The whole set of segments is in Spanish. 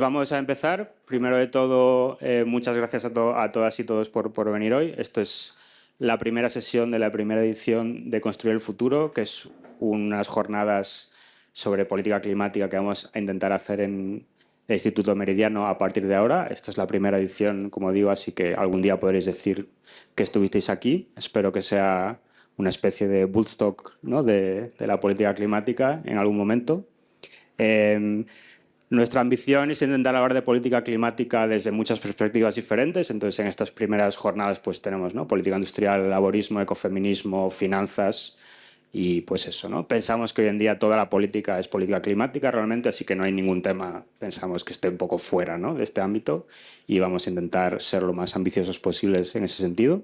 Vamos a empezar. Primero de todo, muchas gracias a todas y todos por venir hoy. Esto es la primera sesión de la primera edición de Construir el Futuro, que es unas jornadas sobre política climática que vamos a intentar hacer en el Instituto Meridiano a partir de ahora. Esta es la primera edición, como digo, así que algún día podréis decir que estuvisteis aquí. Espero que sea una especie de Woodstock, ¿no?, de la política climática en algún momento. Nuestra ambición es intentar hablar de política climática desde muchas perspectivas diferentes. Entonces, en estas primeras jornadas pues tenemos, ¿no?, política industrial, laborismo, ecofeminismo, finanzas y pues eso, ¿no? Pensamos que hoy en día toda la política es política climática realmente, así que no hay ningún tema, pensamos, que esté un poco fuera, ¿no?, de este ámbito, y vamos a intentar ser lo más ambiciosos posibles en ese sentido.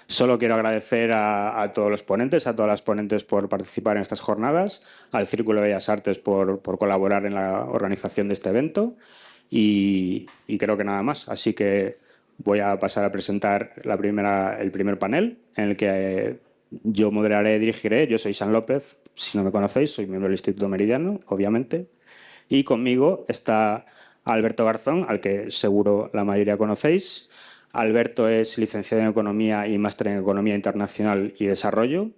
Solo quiero agradecer a todos los ponentes, a todas las ponentes por participar en estas jornadas, al Círculo de Bellas Artes por colaborar en la organización de este evento y creo que nada más. Así que voy a pasar a presentar el primer panel en el que yo moderaré, dirigiré. Yo soy San López, si no me conocéis, soy miembro del Instituto Meridiano, obviamente. Y conmigo está Alberto Garzón, al que seguro la mayoría conocéis. Alberto es licenciado en Economía y máster en Economía Internacional y Desarrollo.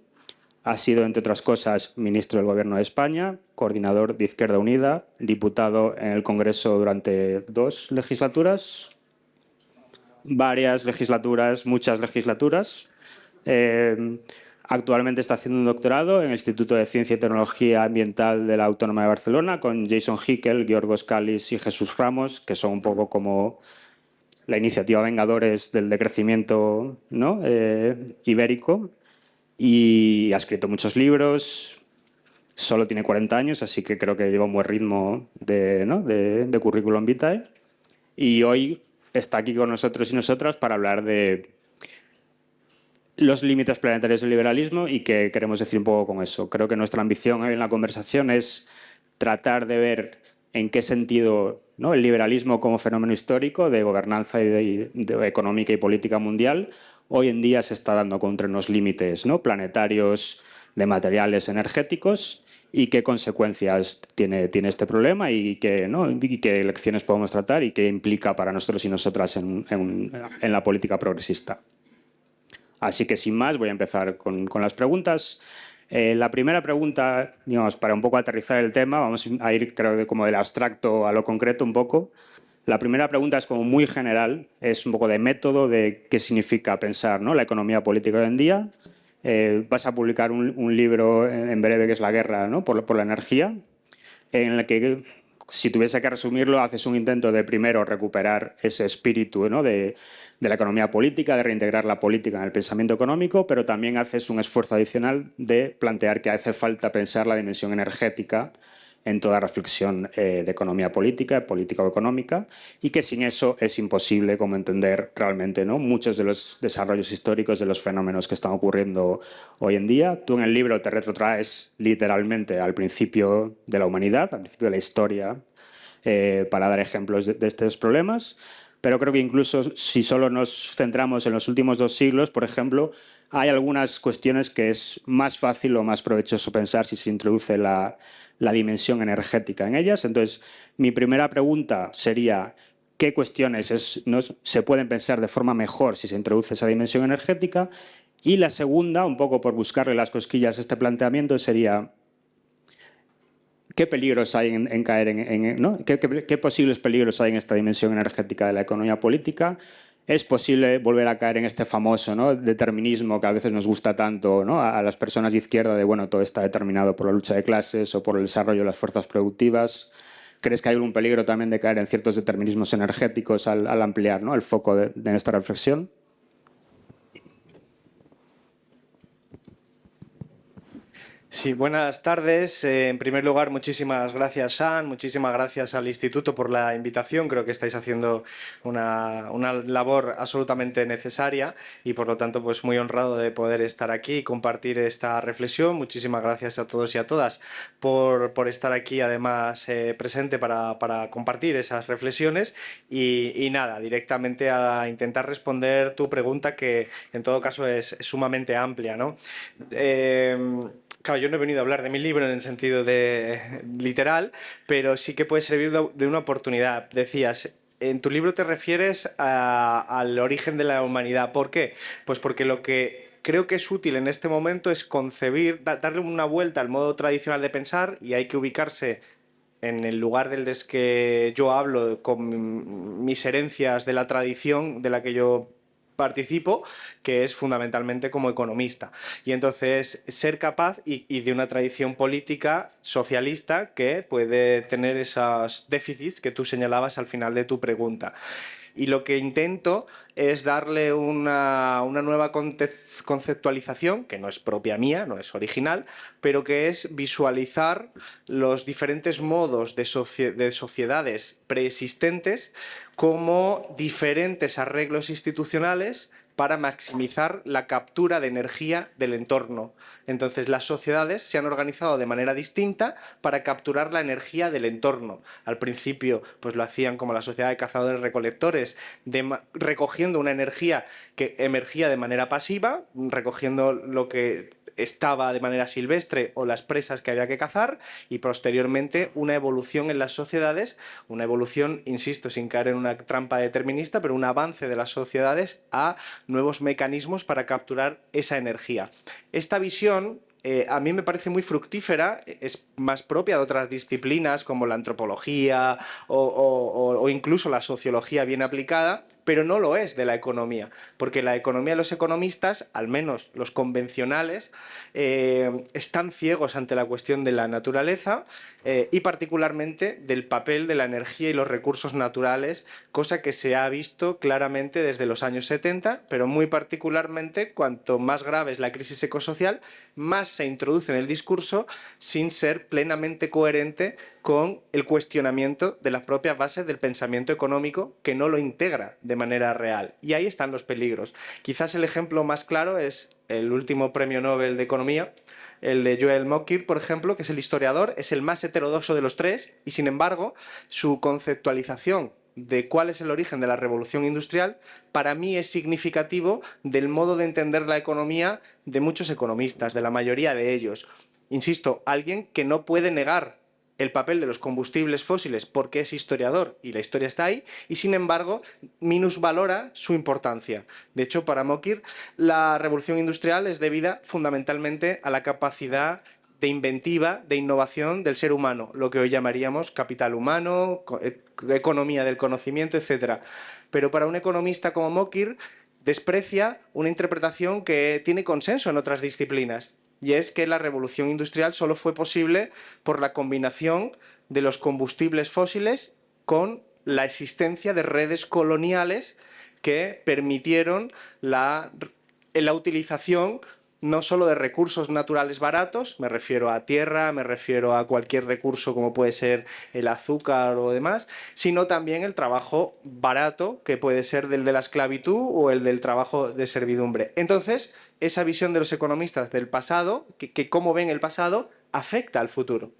Ha sido, entre otras cosas, ministro del Gobierno de España, coordinador de Izquierda Unida, diputado en el Congreso durante 2 legislaturas, varias legislaturas, muchas legislaturas. Actualmente está haciendo un doctorado en el Instituto de Ciencia y Tecnología Ambiental de la Autónoma de Barcelona con Jason Hickel, Giorgos Kallis y Jesús Ramos, que son un poco como la iniciativa Vengadores del decrecimiento, ¿no?, ibérico, y ha escrito muchos libros. Solo tiene 40 años, así que creo que lleva un buen ritmo de currículum vitae. Y hoy está aquí con nosotros y nosotras para hablar de los límites planetarios del liberalismo y qué queremos decir un poco con eso. Creo que nuestra ambición hoy en la conversación es tratar de ver en qué sentido, ¿no?, el liberalismo como fenómeno histórico de gobernanza y de económica y política mundial hoy en día se está dando contra unos límites, ¿no?, planetarios de materiales energéticos y qué consecuencias tiene este problema y qué lecciones podemos tratar y qué implica para nosotros y nosotras en la política progresista. Así que sin más voy a empezar con las preguntas. La primera pregunta, digamos, para un poco aterrizar el tema, vamos a ir, creo, como del abstracto a lo concreto un poco. La primera pregunta es como muy general, es un poco de método, de qué significa pensar, ¿no?, la economía política hoy en día. Vas a publicar un libro en breve que es La guerra, ¿no?, por la energía, en el que, si tuviese que resumirlo, haces un intento de primero recuperar ese espíritu, ¿no?, de la economía política, de reintegrar la política en el pensamiento económico, pero también haces un esfuerzo adicional de plantear que hace falta pensar la dimensión energética en toda reflexión de economía política, política o económica, y que sin eso es imposible como entender realmente, ¿no?, muchos de los desarrollos históricos de los fenómenos que están ocurriendo hoy en día. Tú en el libro te retrotraes literalmente al principio de la humanidad, al principio de la historia, para dar ejemplos de estos problemas. Pero creo que incluso si solo nos centramos en los últimos 2 siglos, por ejemplo, hay algunas cuestiones que es más fácil o más provechoso pensar si se introduce la dimensión energética en ellas. Entonces, mi primera pregunta sería, ¿qué cuestiones se pueden pensar de forma mejor si se introduce esa dimensión energética? Y la segunda, un poco por buscarle las cosquillas a este planteamiento, sería ¿qué peligros hay en caer ¿no? ¿Qué posibles peligros hay en esta dimensión energética de la economía política? ¿Es posible volver a caer en este famoso, ¿no?, determinismo que a veces nos gusta tanto, ¿no?, a las personas de izquierda de, bueno, todo está determinado por la lucha de clases o por el desarrollo de las fuerzas productivas? ¿Crees que hay algún peligro también de caer en ciertos determinismos energéticos al ampliar, ¿no?, el foco de esta reflexión? Sí, buenas tardes. En primer lugar, muchísimas gracias, San, muchísimas gracias al Instituto por la invitación. Creo que estáis haciendo una labor absolutamente necesaria y, por lo tanto, pues muy honrado de poder estar aquí y compartir esta reflexión. Muchísimas gracias a todos y a todas por estar aquí, además, presente para compartir esas reflexiones. Y nada, directamente a intentar responder tu pregunta, que en todo caso es sumamente amplia, ¿no? Claro, yo no he venido a hablar de mi libro en el sentido de literal, pero sí que puede servir de una oportunidad. Decías, en tu libro te refieres al origen de la humanidad. ¿Por qué? Pues porque lo que creo que es útil en este momento es concebir, darle una vuelta al modo tradicional de pensar, y hay que ubicarse en el lugar del que yo hablo, con mis herencias de la tradición de la que yo participo, que es fundamentalmente como economista. Y entonces ser capaz, y de una tradición política socialista que puede tener esos déficits que tú señalabas al final de tu pregunta. Y lo que intento es darle una nueva conceptualización, que no es propia mía, no es original, pero que es visualizar los diferentes modos de sociedades preexistentes como diferentes arreglos institucionales para maximizar la captura de energía del entorno. Entonces, las sociedades se han organizado de manera distinta para capturar la energía del entorno. Al principio, pues lo hacían como la sociedad de cazadores-recolectores, recogiendo una energía que emergía de manera pasiva, recogiendo lo que estaba de manera silvestre o las presas que había que cazar, y posteriormente una evolución en las sociedades, una evolución, insisto, sin caer en una trampa determinista, pero un avance de las sociedades a nuevos mecanismos para capturar esa energía. Esta visión a mí me parece muy fructífera, es más propia de otras disciplinas como la antropología o incluso la sociología bien aplicada, pero no lo es de la economía, porque la economía de los economistas, al menos los convencionales, están ciegos ante la cuestión de la naturaleza y particularmente del papel de la energía y los recursos naturales, cosa que se ha visto claramente desde los años 70, pero muy particularmente cuanto más grave es la crisis ecosocial, más se introduce en el discurso sin ser plenamente coherente con el cuestionamiento de las propias bases del pensamiento económico, que no lo integra de manera real. Y ahí están los peligros. Quizás el ejemplo más claro es el último premio Nobel de Economía, el de Joel Mokyr, por ejemplo, que es el historiador, es el más heterodoxo de los tres, y sin embargo su conceptualización de cuál es el origen de la revolución industrial, para mí es significativo del modo de entender la economía de muchos economistas, de la mayoría de ellos. Insisto, alguien que no puede negar el papel de los combustibles fósiles porque es historiador y la historia está ahí, y sin embargo minusvalora su importancia. De hecho, para Mokyr, la revolución industrial es debida fundamentalmente a la capacidad de inventiva, de innovación del ser humano, lo que hoy llamaríamos capital humano, economía del conocimiento, etc. Pero para un economista como Mokyr, desprecia una interpretación que tiene consenso en otras disciplinas, y es que la revolución industrial solo fue posible por la combinación de los combustibles fósiles con la existencia de redes coloniales que permitieron la utilización no solo de recursos naturales baratos, me refiero a tierra, me refiero a cualquier recurso como puede ser el azúcar o demás, sino también el trabajo barato, que puede ser del de la esclavitud o el del trabajo de servidumbre. Entonces, esa visión de los economistas del pasado, que cómo ven el pasado, afecta al futuro.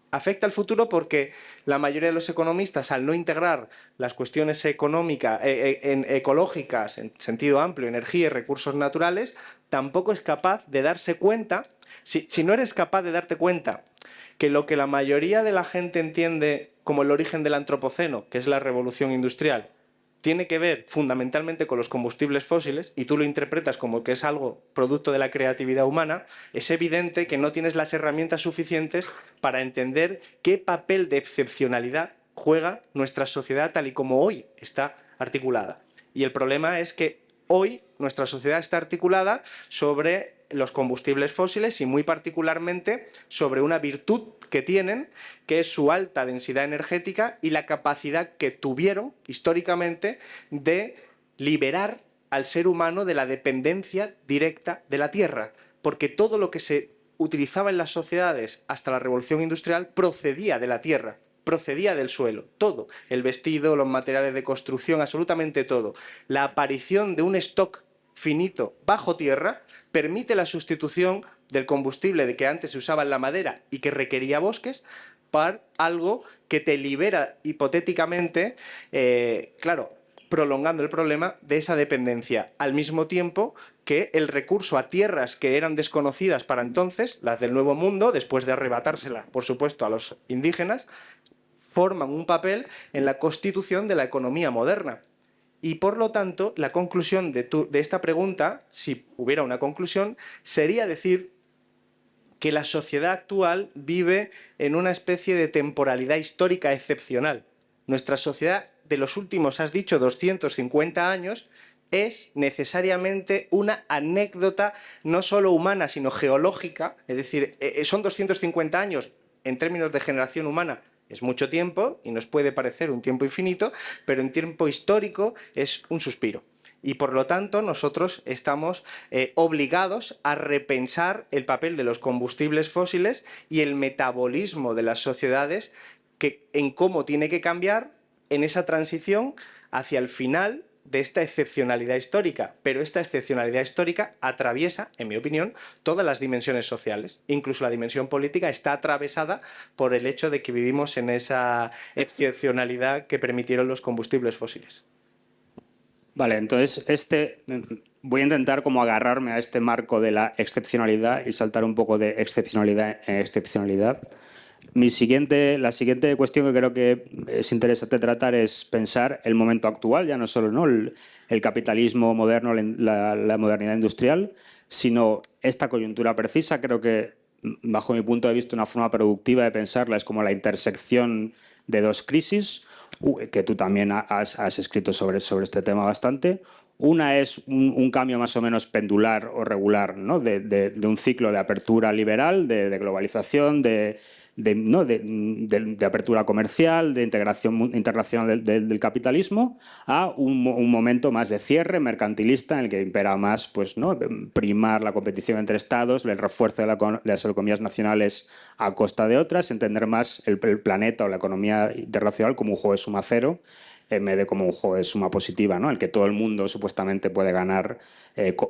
Afecta al futuro porque la mayoría de los economistas, al no integrar las cuestiones económicas, ecológicas, en sentido amplio, energía y recursos naturales, tampoco es capaz de darse cuenta. Si no eres capaz de darte cuenta que lo que la mayoría de la gente entiende como el origen del antropoceno, que es la revolución industrial, tiene que ver fundamentalmente con los combustibles fósiles, y tú lo interpretas como que es algo producto de la creatividad humana, es evidente que no tienes las herramientas suficientes para entender qué papel de excepcionalidad juega nuestra sociedad tal y como hoy está articulada. Y el problema es que hoy nuestra sociedad está articulada sobre los combustibles fósiles y muy particularmente sobre una virtud que tienen, que es su alta densidad energética y la capacidad que tuvieron históricamente de liberar al ser humano de la dependencia directa de la tierra, porque todo lo que se utilizaba en las sociedades hasta la revolución industrial procedía de la tierra, procedía del suelo, todo, el vestido, los materiales de construcción, absolutamente todo. La aparición de un stock finito bajo tierra permite la sustitución del combustible de que antes se usaba en la madera y que requería bosques para algo que te libera hipotéticamente, claro, prolongando el problema de esa dependencia, al mismo tiempo que el recurso a tierras que eran desconocidas para entonces, las del Nuevo Mundo, después de arrebatársela, por supuesto, a los indígenas, forman un papel en la constitución de la economía moderna. Y por lo tanto, la conclusión de esta pregunta, si hubiera una conclusión, sería decir que la sociedad actual vive en una especie de temporalidad histórica excepcional. Nuestra sociedad de los últimos, has dicho, 250 años, es necesariamente una anécdota no solo humana, sino geológica. Es decir, son 250 años en términos de generación humana. Es mucho tiempo y nos puede parecer un tiempo infinito, pero en tiempo histórico es un suspiro. Y por lo tanto nosotros estamos obligados a repensar el papel de los combustibles fósiles y el metabolismo de las sociedades en cómo tiene que cambiar en esa transición hacia el final de esta excepcionalidad histórica. Pero esta excepcionalidad histórica atraviesa, en mi opinión, todas las dimensiones sociales. Incluso la dimensión política está atravesada por el hecho de que vivimos en esa excepcionalidad que permitieron los combustibles fósiles. Vale, entonces voy a intentar como agarrarme a este marco de la excepcionalidad y saltar un poco de excepcionalidad en excepcionalidad. La siguiente cuestión que creo que es interesante tratar es pensar el momento actual, ya no solo, ¿no?, el capitalismo moderno, la modernidad industrial, sino esta coyuntura precisa. Creo que, bajo mi punto de vista, una forma productiva de pensarla es como la intersección de dos crisis, que tú también has escrito sobre este tema bastante. Una es un cambio más o menos pendular o regular, ¿no?, de un ciclo de apertura liberal, de globalización, de apertura comercial, de integración internacional del capitalismo, a un momento más de cierre mercantilista en el que impera más, pues, ¿no?, primar la competición entre estados, el refuerzo de las economías nacionales a costa de otras, entender más el planeta o la economía internacional como un juego de suma cero en vez de como un juego de suma positiva, ¿no?, el que todo el mundo supuestamente puede ganar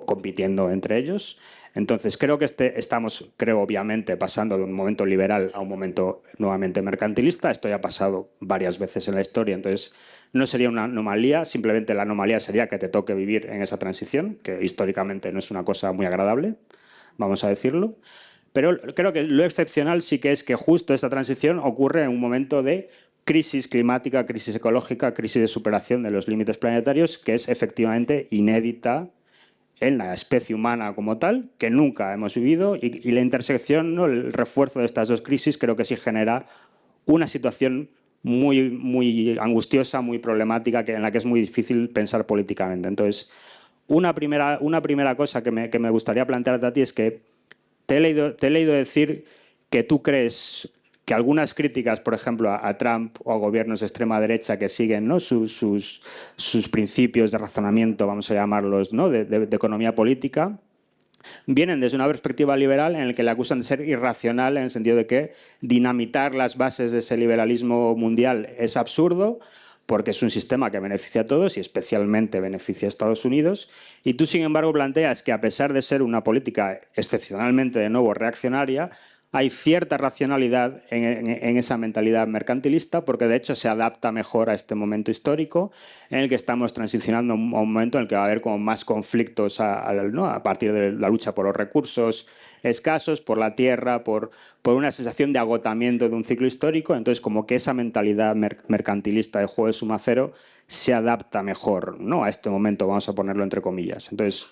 compitiendo entre ellos. Entonces, creo que estamos, obviamente, pasando de un momento liberal a un momento nuevamente mercantilista. Esto ya ha pasado varias veces en la historia, entonces no sería una anomalía. Simplemente la anomalía sería que te toque vivir en esa transición, que históricamente no es una cosa muy agradable, vamos a decirlo. Pero creo que lo excepcional sí que es que justo esta transición ocurre en un momento de crisis climática, crisis ecológica, crisis de superación de los límites planetarios, que es efectivamente inédita en la especie humana como tal, que nunca hemos vivido, y la intersección, ¿no?, el refuerzo de estas dos crisis, creo que sí genera una situación muy, muy angustiosa, muy problemática, en la que es muy difícil pensar políticamente. Entonces, una primera cosa que me gustaría plantearte a ti es que te he leído decir que tú crees que algunas críticas, por ejemplo, a Trump o a gobiernos de extrema derecha que siguen, ¿no?, sus principios de razonamiento, vamos a llamarlos, ¿no?, de economía política, vienen desde una perspectiva liberal en la que le acusan de ser irracional, en el sentido de que dinamitar las bases de ese liberalismo mundial es absurdo, porque es un sistema que beneficia a todos y especialmente beneficia a Estados Unidos. Y tú, sin embargo, planteas que, a pesar de ser una política excepcionalmente, de nuevo, reaccionaria, hay cierta racionalidad en esa mentalidad mercantilista, porque de hecho se adapta mejor a este momento histórico en el que estamos transicionando a un momento en el que va a haber como más conflictos ¿no?, a partir de la lucha por los recursos escasos, por la tierra, por una sensación de agotamiento de un ciclo histórico. Entonces, como que esa mentalidad mercantilista de juego de suma cero se adapta mejor, ¿no?, a este momento, vamos a ponerlo entre comillas. Entonces,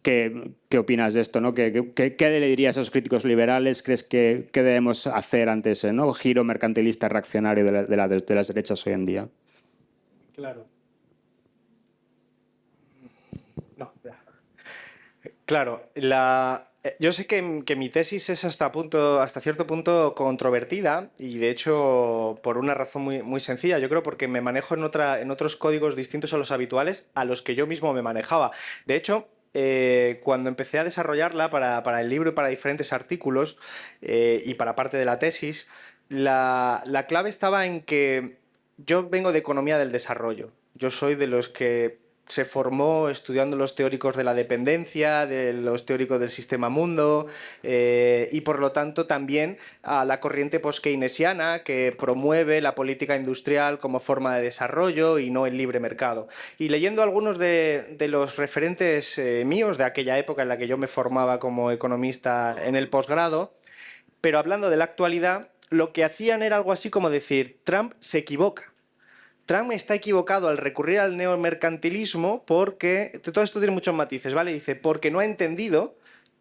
¿qué opinas de esto, ¿no? ¿Qué le dirías a esos críticos liberales? ¿Crees que debemos hacer ante ese, ¿no?, giro mercantilista reaccionario de las derechas hoy en día? Claro. No, ya. Claro, yo sé que mi tesis es hasta cierto punto controvertida, y de hecho por una razón muy, muy sencilla. Yo creo porque me manejo en otros códigos distintos a los habituales a los que yo mismo me manejaba. De hecho, cuando empecé a desarrollarla para el libro y para diferentes artículos y para parte de la tesis, la clave estaba en que yo vengo de economía del desarrollo. Yo soy de los que se formó estudiando los teóricos de la dependencia, de los teóricos del sistema mundo y por lo tanto también a la corriente post-keynesiana que promueve la política industrial como forma de desarrollo y no el libre mercado. Y leyendo algunos de los referentes míos de aquella época en la que yo me formaba como economista en el posgrado, pero hablando de la actualidad, lo que hacían era algo así como decir, Trump se equivoca. Trump está equivocado al recurrir al neomercantilismo porque, todo esto tiene muchos matices, ¿vale? Dice, porque no ha entendido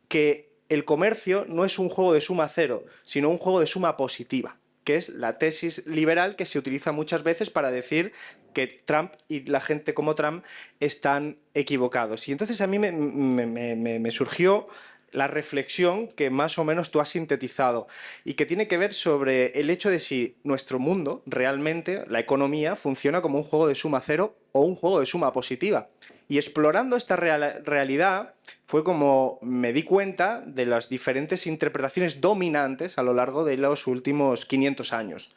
que el comercio no es un juego de suma cero, sino un juego de suma positiva, que es la tesis liberal que se utiliza muchas veces para decir que Trump y la gente como Trump están equivocados. Y entonces a mí me surgió la reflexión que más o menos tú has sintetizado y que tiene que ver sobre el hecho de si nuestro mundo, realmente, la economía, funciona como un juego de suma cero o un juego de suma positiva. Y explorando esta realidad fue como me di cuenta de las diferentes interpretaciones dominantes a lo largo de los últimos 500 años.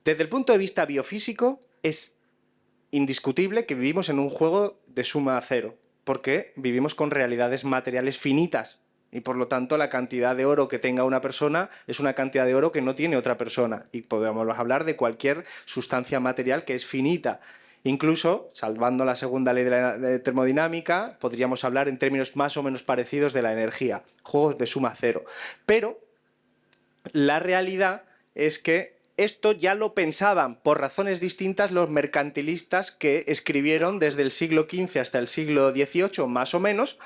Desde el punto de vista biofísico, es indiscutible que vivimos en un juego de suma cero, porque vivimos con realidades materiales finitas y por lo tanto la cantidad de oro que tenga una persona es una cantidad de oro que no tiene otra persona y podemos hablar de cualquier sustancia material que es finita. Incluso, salvando la segunda ley de la termodinámica, podríamos hablar en términos más o menos parecidos de la energía, juegos de suma cero. Pero la realidad es que esto ya lo pensaban por razones distintas los mercantilistas que escribieron desde el siglo XV hasta el siglo XVIII, más o menos,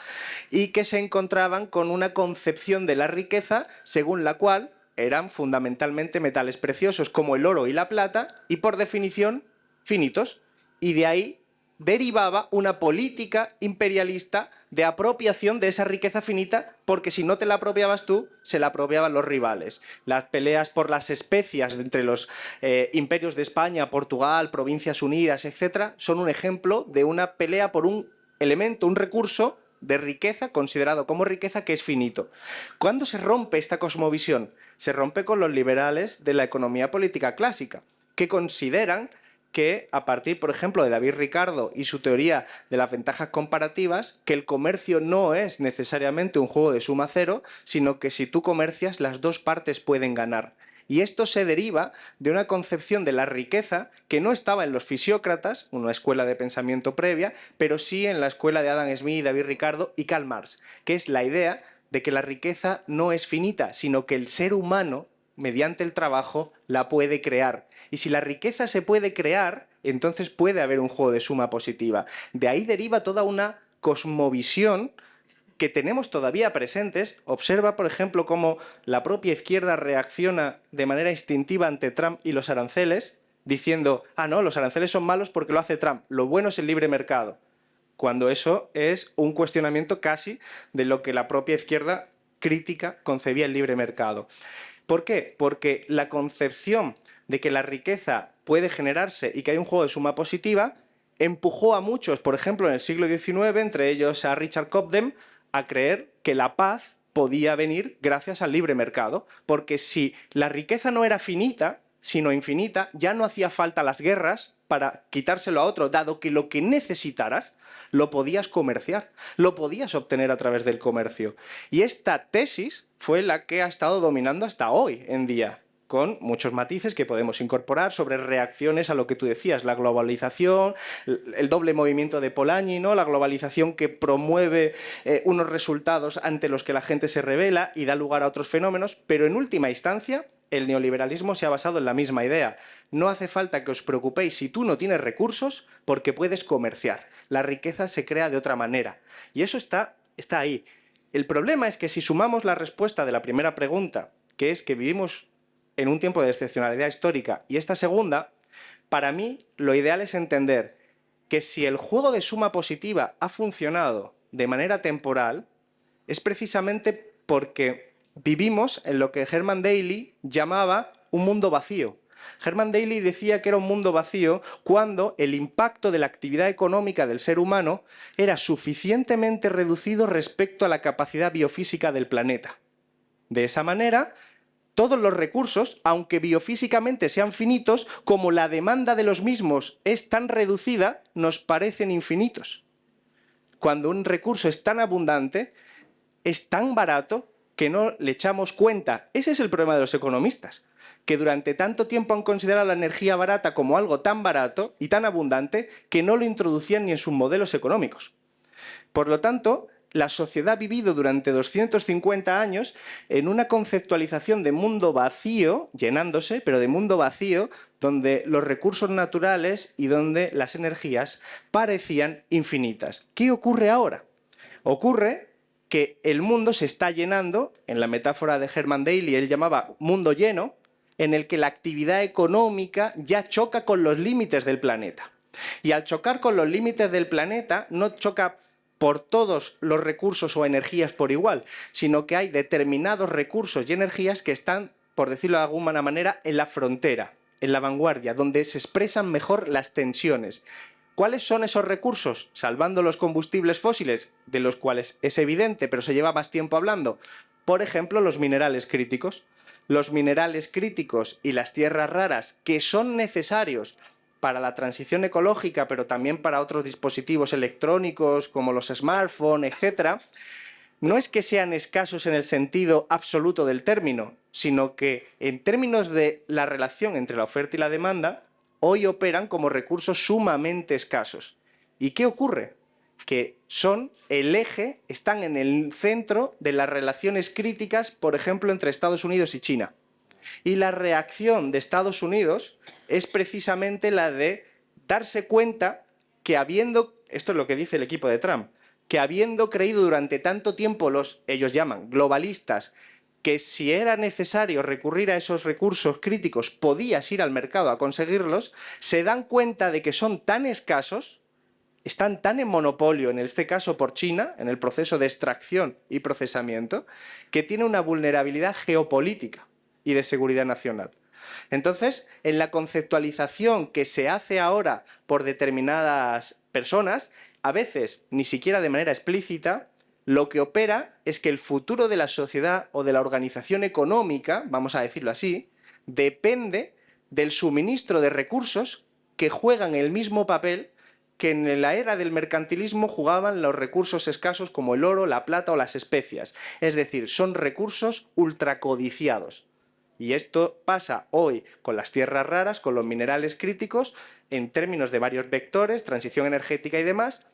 y que se encontraban con una concepción de la riqueza según la cual eran fundamentalmente metales preciosos como el oro y la plata y por definición finitos. Y de ahí derivaba una política imperialista de apropiación de esa riqueza finita, porque si no te la apropiabas tú, se la apropiaban los rivales. Las peleas por las especias entre los imperios de España, Portugal, Provincias Unidas, etc., son un ejemplo de una pelea por un elemento, un recurso de riqueza, considerado como riqueza, que es finito. ¿Cuándo se rompe esta cosmovisión? Se rompe con los liberales de la economía política clásica, que consideran que a partir, por ejemplo, de David Ricardo y su teoría de las ventajas comparativas, que el comercio no es necesariamente un juego de suma cero, sino que si tú comercias, las dos partes pueden ganar. Y esto se deriva de una concepción de la riqueza que no estaba en los fisiócratas, una escuela de pensamiento previa, pero sí en la escuela de Adam Smith, David Ricardo y Karl Marx, que es la idea de que la riqueza no es finita, sino que el ser humano, mediante el trabajo, la puede crear. Y si la riqueza se puede crear, entonces puede haber un juego de suma positiva. De ahí deriva toda una cosmovisión que tenemos todavía presentes. Observa, por ejemplo, cómo la propia izquierda reacciona de manera instintiva ante Trump y los aranceles, diciendo, ah, no, los aranceles son malos porque lo hace Trump, lo bueno es el libre mercado. Cuando eso es un cuestionamiento casi de lo que la propia izquierda crítica concebía el libre mercado. ¿Por qué? Porque la concepción de que la riqueza puede generarse y que hay un juego de suma positiva empujó a muchos, por ejemplo, en el siglo XIX, entre ellos a Richard Cobden, a creer que la paz podía venir gracias al libre mercado. Porque si la riqueza no era finita, sino infinita, ya no hacía falta las guerras para quitárselo a otro, dado que lo que necesitaras lo podías comerciar, lo podías obtener a través del comercio. Y esta tesis fue la que ha estado dominando hasta hoy en día, con muchos matices que podemos incorporar sobre reacciones a lo que tú decías, la globalización, el doble movimiento de Polanyi, ¿no? La globalización que promueve unos resultados ante los que la gente se rebela y da lugar a otros fenómenos, pero en última instancia el neoliberalismo se ha basado en la misma idea. No hace falta que os preocupéis si tú no tienes recursos, porque puedes comerciar. La riqueza se crea de otra manera. Y eso está ahí. El problema es que si sumamos la respuesta de la primera pregunta, que es que vivimos en un tiempo de excepcionalidad histórica, y esta segunda, para mí lo ideal es entender que si el juego de suma positiva ha funcionado de manera temporal, es precisamente porque vivimos en lo que Herman Daly llamaba un mundo vacío. Herman Daly decía que era un mundo vacío cuando el impacto de la actividad económica del ser humano era suficientemente reducido respecto a la capacidad biofísica del planeta. De esa manera, todos los recursos, aunque biofísicamente sean finitos, como la demanda de los mismos es tan reducida, nos parecen infinitos. Cuando un recurso es tan abundante, es tan barato que no le echamos cuenta. Ese es el problema de los economistas, que durante tanto tiempo han considerado la energía barata como algo tan barato y tan abundante que no lo introducían ni en sus modelos económicos. Por lo tanto, la sociedad ha vivido durante 250 años en una conceptualización de mundo vacío, llenándose, pero de mundo vacío, donde los recursos naturales y donde las energías parecían infinitas. ¿Qué ocurre ahora? Ocurre que el mundo se está llenando, en la metáfora de Herman Daly, él llamaba mundo lleno, en el que la actividad económica ya choca con los límites del planeta. Y al chocar con los límites del planeta, no choca por todos los recursos o energías por igual, sino que hay determinados recursos y energías que están, por decirlo de alguna manera, en la frontera, en la vanguardia, donde se expresan mejor las tensiones. ¿Cuáles son esos recursos? Salvando los combustibles fósiles, de los cuales es evidente, pero se lleva más tiempo hablando. Por ejemplo, los minerales críticos. Los minerales críticos y las tierras raras, que son necesarios para la transición ecológica, pero también para otros dispositivos electrónicos como los smartphones, etc., no es que sean escasos en el sentido absoluto del término, sino que en términos de la relación entre la oferta y la demanda, hoy operan como recursos sumamente escasos. ¿Y qué ocurre? Que son el eje, están en el centro de las relaciones críticas, por ejemplo, entre Estados Unidos y China. Y la reacción de Estados Unidos es precisamente la de darse cuenta que esto es lo que dice el equipo de Trump, que habiendo creído durante tanto tiempo ellos llaman globalistas, que si era necesario recurrir a esos recursos críticos podías ir al mercado a conseguirlos, se dan cuenta de que son tan escasos, están tan en monopolio, en este caso por China, en el proceso de extracción y procesamiento, que tiene una vulnerabilidad geopolítica y de seguridad nacional. Entonces, en la conceptualización que se hace ahora por determinadas personas, a veces ni siquiera de manera explícita, lo que opera es que el futuro de la sociedad o de la organización económica, vamos a decirlo así, depende del suministro de recursos que juegan el mismo papel que en la era del mercantilismo jugaban los recursos escasos como el oro, la plata o las especias. Es decir, son recursos ultracodiciados. Y esto pasa hoy con las tierras raras, con los minerales críticos, en términos de varios vectores, transición energética y demás,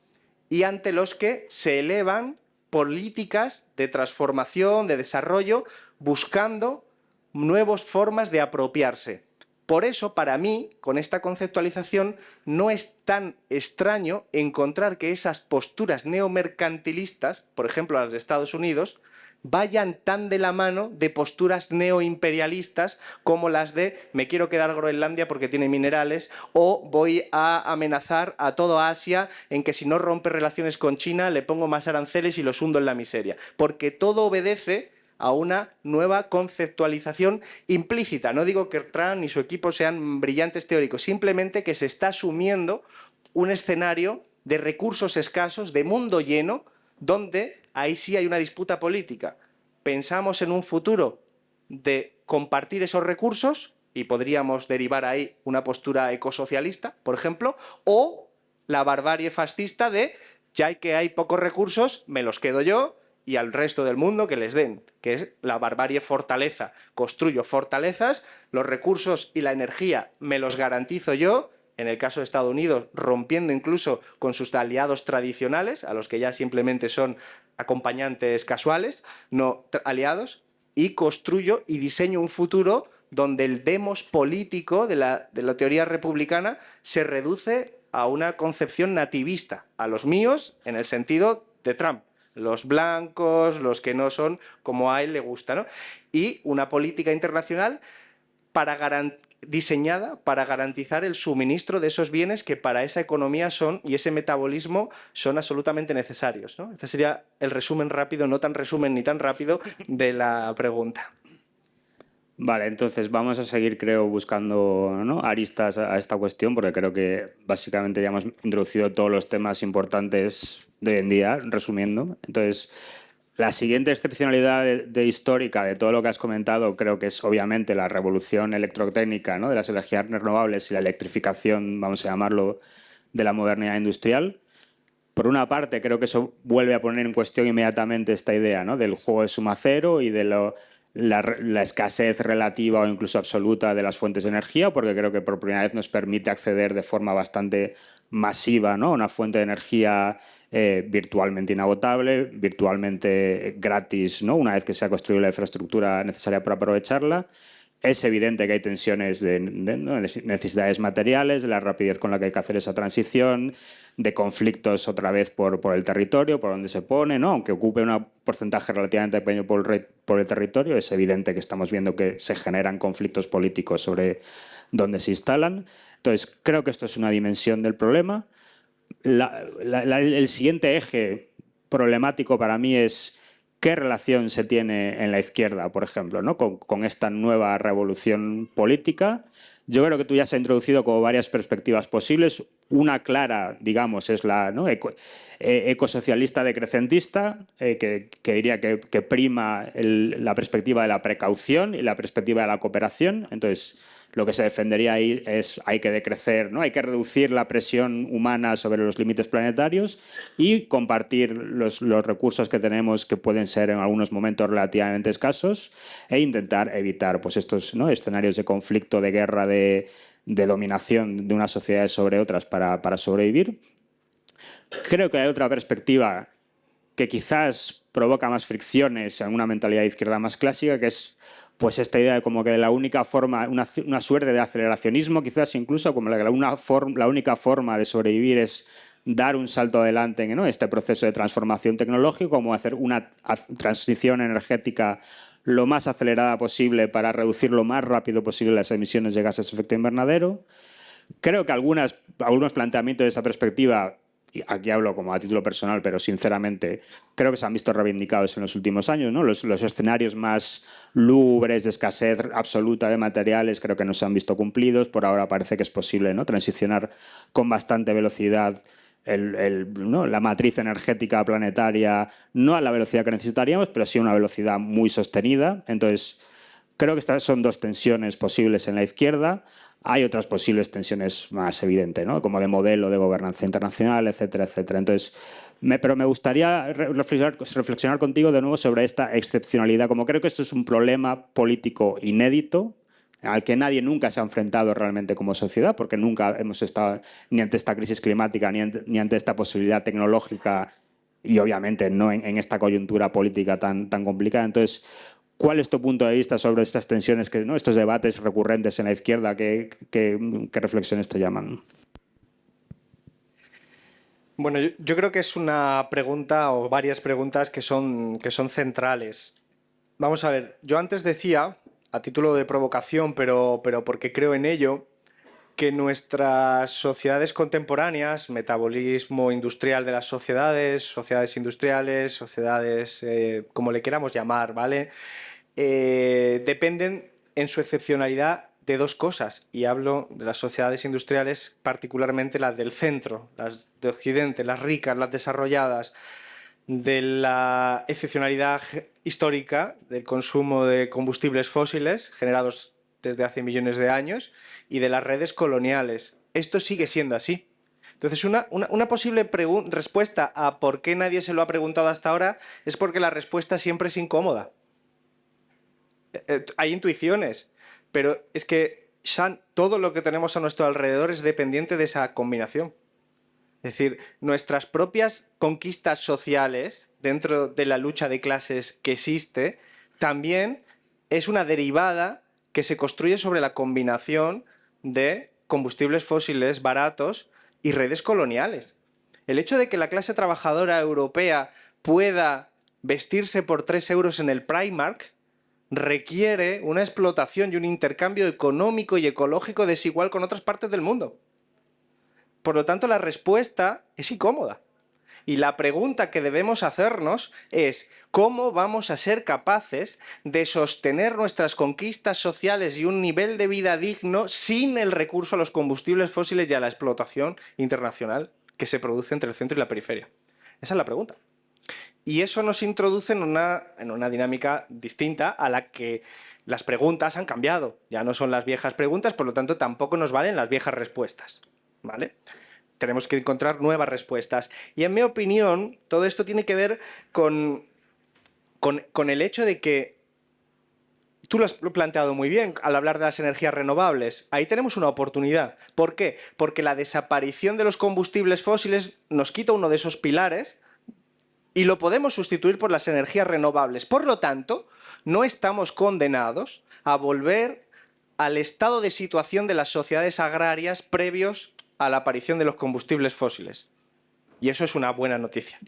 y ante los que se elevan políticas de transformación, de desarrollo, buscando nuevas formas de apropiarse. Por eso, para mí, con esta conceptualización, no es tan extraño encontrar que esas posturas neomercantilistas, por ejemplo las de Estados Unidos, vayan tan de la mano de posturas neoimperialistas como las de me quiero quedar Groenlandia porque tiene minerales o voy a amenazar a toda Asia en que si no rompe relaciones con China le pongo más aranceles y los hundo en la miseria. Porque todo obedece a una nueva conceptualización implícita. No digo que Trump ni su equipo sean brillantes teóricos, simplemente que se está asumiendo un escenario de recursos escasos, de mundo lleno, donde ahí sí hay una disputa política. Pensamos en un futuro de compartir esos recursos y podríamos derivar ahí una postura ecosocialista, por ejemplo, o la barbarie fascista de ya que hay pocos recursos, me los quedo yo y al resto del mundo que les den, que es la barbarie fortaleza. Construyo fortalezas, los recursos y la energía me los garantizo yo, en el caso de Estados Unidos, rompiendo incluso con sus aliados tradicionales, a los que ya simplemente son acompañantes casuales, no aliados, y construyo y diseño un futuro donde el demos político de la teoría republicana se reduce a una concepción nativista, a los míos en el sentido de Trump, los blancos, los que no son como a él le gusta, ¿no? Y una política internacional diseñada para garantizar el suministro de esos bienes que para esa economía son y ese metabolismo son absolutamente necesarios, ¿no? Este sería el resumen rápido, no tan resumen ni tan rápido, de la pregunta. Vale, entonces vamos a seguir, creo, buscando, ¿no?, aristas a esta cuestión, porque creo que básicamente ya hemos introducido todos los temas importantes de hoy en día, resumiendo. Entonces, La siguiente excepcionalidad histórica de todo lo que has comentado creo que es obviamente la revolución electrotécnica, ¿no?, de las energías renovables y la electrificación, vamos a llamarlo, de la modernidad industrial. Por una parte, creo que eso vuelve a poner en cuestión inmediatamente esta idea, ¿no?, del juego de suma cero y de la escasez relativa o incluso absoluta de las fuentes de energía, porque creo que por primera vez nos permite acceder de forma bastante masiva, ¿no?, a una fuente de energía virtualmente inagotable, virtualmente gratis, ¿no?, una vez que se ha construido la infraestructura necesaria para aprovecharla. Es evidente que hay tensiones de necesidades materiales, de la rapidez con la que hay que hacer esa transición, de conflictos otra vez por el territorio, por donde se pone, ¿no? Aunque ocupe un porcentaje relativamente pequeño por el territorio, es evidente que estamos viendo que se generan conflictos políticos sobre dónde se instalan. Entonces, creo que esto es una dimensión del problema. El siguiente eje problemático para mí es qué relación se tiene en la izquierda, por ejemplo, ¿no?, con esta nueva revolución política. Yo creo que tú ya has introducido como varias perspectivas posibles. Una clara, digamos, es la, ¿no?, ecosocialista decrecentista, que diría que prima la perspectiva de la precaución y la perspectiva de la cooperación. Entonces, lo que se defendería ahí es hay que decrecer, ¿no?, hay que reducir la presión humana sobre los límites planetarios y compartir los recursos que tenemos, que pueden ser en algunos momentos relativamente escasos, e intentar evitar pues, estos, ¿no?, escenarios de conflicto, de guerra, de dominación de unas sociedades sobre otras para sobrevivir. Creo que hay otra perspectiva que quizás provoca más fricciones en una mentalidad de izquierda más clásica, que es pues esta idea de como que la única forma, una suerte de aceleracionismo, quizás incluso, como la única forma de sobrevivir es dar un salto adelante en, ¿no?, este proceso de transformación tecnológica, como hacer una transición energética lo más acelerada posible para reducir lo más rápido posible las emisiones de gases de efecto invernadero. Creo que algunos planteamientos de esa perspectiva, y aquí hablo como a título personal, pero sinceramente creo que se han visto reivindicados en los últimos años, ¿no? Los escenarios más lúgubres de escasez absoluta de materiales creo que no se han visto cumplidos. Por ahora parece que es posible, ¿no?, transicionar con bastante velocidad ¿no?, la matriz energética planetaria, no a la velocidad que necesitaríamos, pero sí a una velocidad muy sostenida. Entonces, creo que estas son dos tensiones posibles en la izquierda. Hay otras posibles tensiones más evidentes, ¿no?, como de modelo de gobernanza internacional, etcétera, etcétera. Entonces, pero me gustaría reflexionar contigo de nuevo sobre esta excepcionalidad. Como creo que esto es un problema político inédito, al que nadie nunca se ha enfrentado realmente como sociedad, porque nunca hemos estado ni ante esta crisis climática, ni ante esta posibilidad tecnológica, y obviamente no en esta coyuntura política tan complicada. Entonces, ¿cuál es tu punto de vista sobre estas tensiones, ¿no?, estos debates recurrentes en la izquierda? ¿Qué reflexiones te llaman? Bueno, yo creo que es una pregunta o varias preguntas que son centrales. Vamos a ver, yo antes decía, a título de provocación, pero porque creo en ello, que nuestras sociedades contemporáneas, metabolismo industrial de las sociedades industriales, sociedades, como le queramos llamar, ¿vale?, dependen en su excepcionalidad de dos cosas, y hablo de las sociedades industriales, particularmente las del centro, las de Occidente, las ricas, las desarrolladas, de la excepcionalidad histórica del consumo de combustibles fósiles generados desde hace millones de años y de las redes coloniales. Esto sigue siendo así. Entonces, una posible respuesta a por qué nadie se lo ha preguntado hasta ahora es porque la respuesta siempre es incómoda. Hay intuiciones, pero es que, Sean, todo lo que tenemos a nuestro alrededor es dependiente de esa combinación. Es decir, nuestras propias conquistas sociales dentro de la lucha de clases que existe también es una derivada que se construye sobre la combinación de combustibles fósiles baratos y redes coloniales. El hecho de que la clase trabajadora europea pueda vestirse por 3 euros en el Primark requiere una explotación y un intercambio económico y ecológico desigual con otras partes del mundo. Por lo tanto, la respuesta es incómoda. Y la pregunta que debemos hacernos es ¿cómo vamos a ser capaces de sostener nuestras conquistas sociales y un nivel de vida digno sin el recurso a los combustibles fósiles y a la explotación internacional que se produce entre el centro y la periferia? Esa es la pregunta. Y eso nos introduce en una dinámica distinta a la que las preguntas han cambiado. Ya no son las viejas preguntas, por lo tanto tampoco nos valen las viejas respuestas, ¿vale? Tenemos que encontrar nuevas respuestas. Y en mi opinión, todo esto tiene que ver con el hecho de que tú lo has planteado muy bien al hablar de las energías renovables. Ahí tenemos una oportunidad. ¿Por qué? Porque la desaparición de los combustibles fósiles nos quita uno de esos pilares y lo podemos sustituir por las energías renovables. Por lo tanto, no estamos condenados a volver al estado de situación de las sociedades agrarias previos a la aparición de los combustibles fósiles. Y eso es una buena noticia,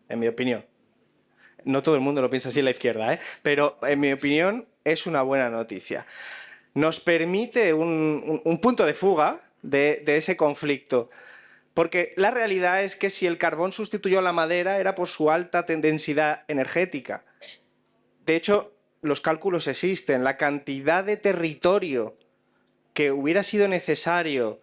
en mi opinión. No todo el mundo lo piensa así en la izquierda, pero en mi opinión es una buena noticia. Nos permite un punto de fuga de ese conflicto. Porque la realidad es que si el carbón sustituyó a la madera era por su alta densidad energética. De hecho, los cálculos existen. La cantidad de territorio que hubiera sido necesario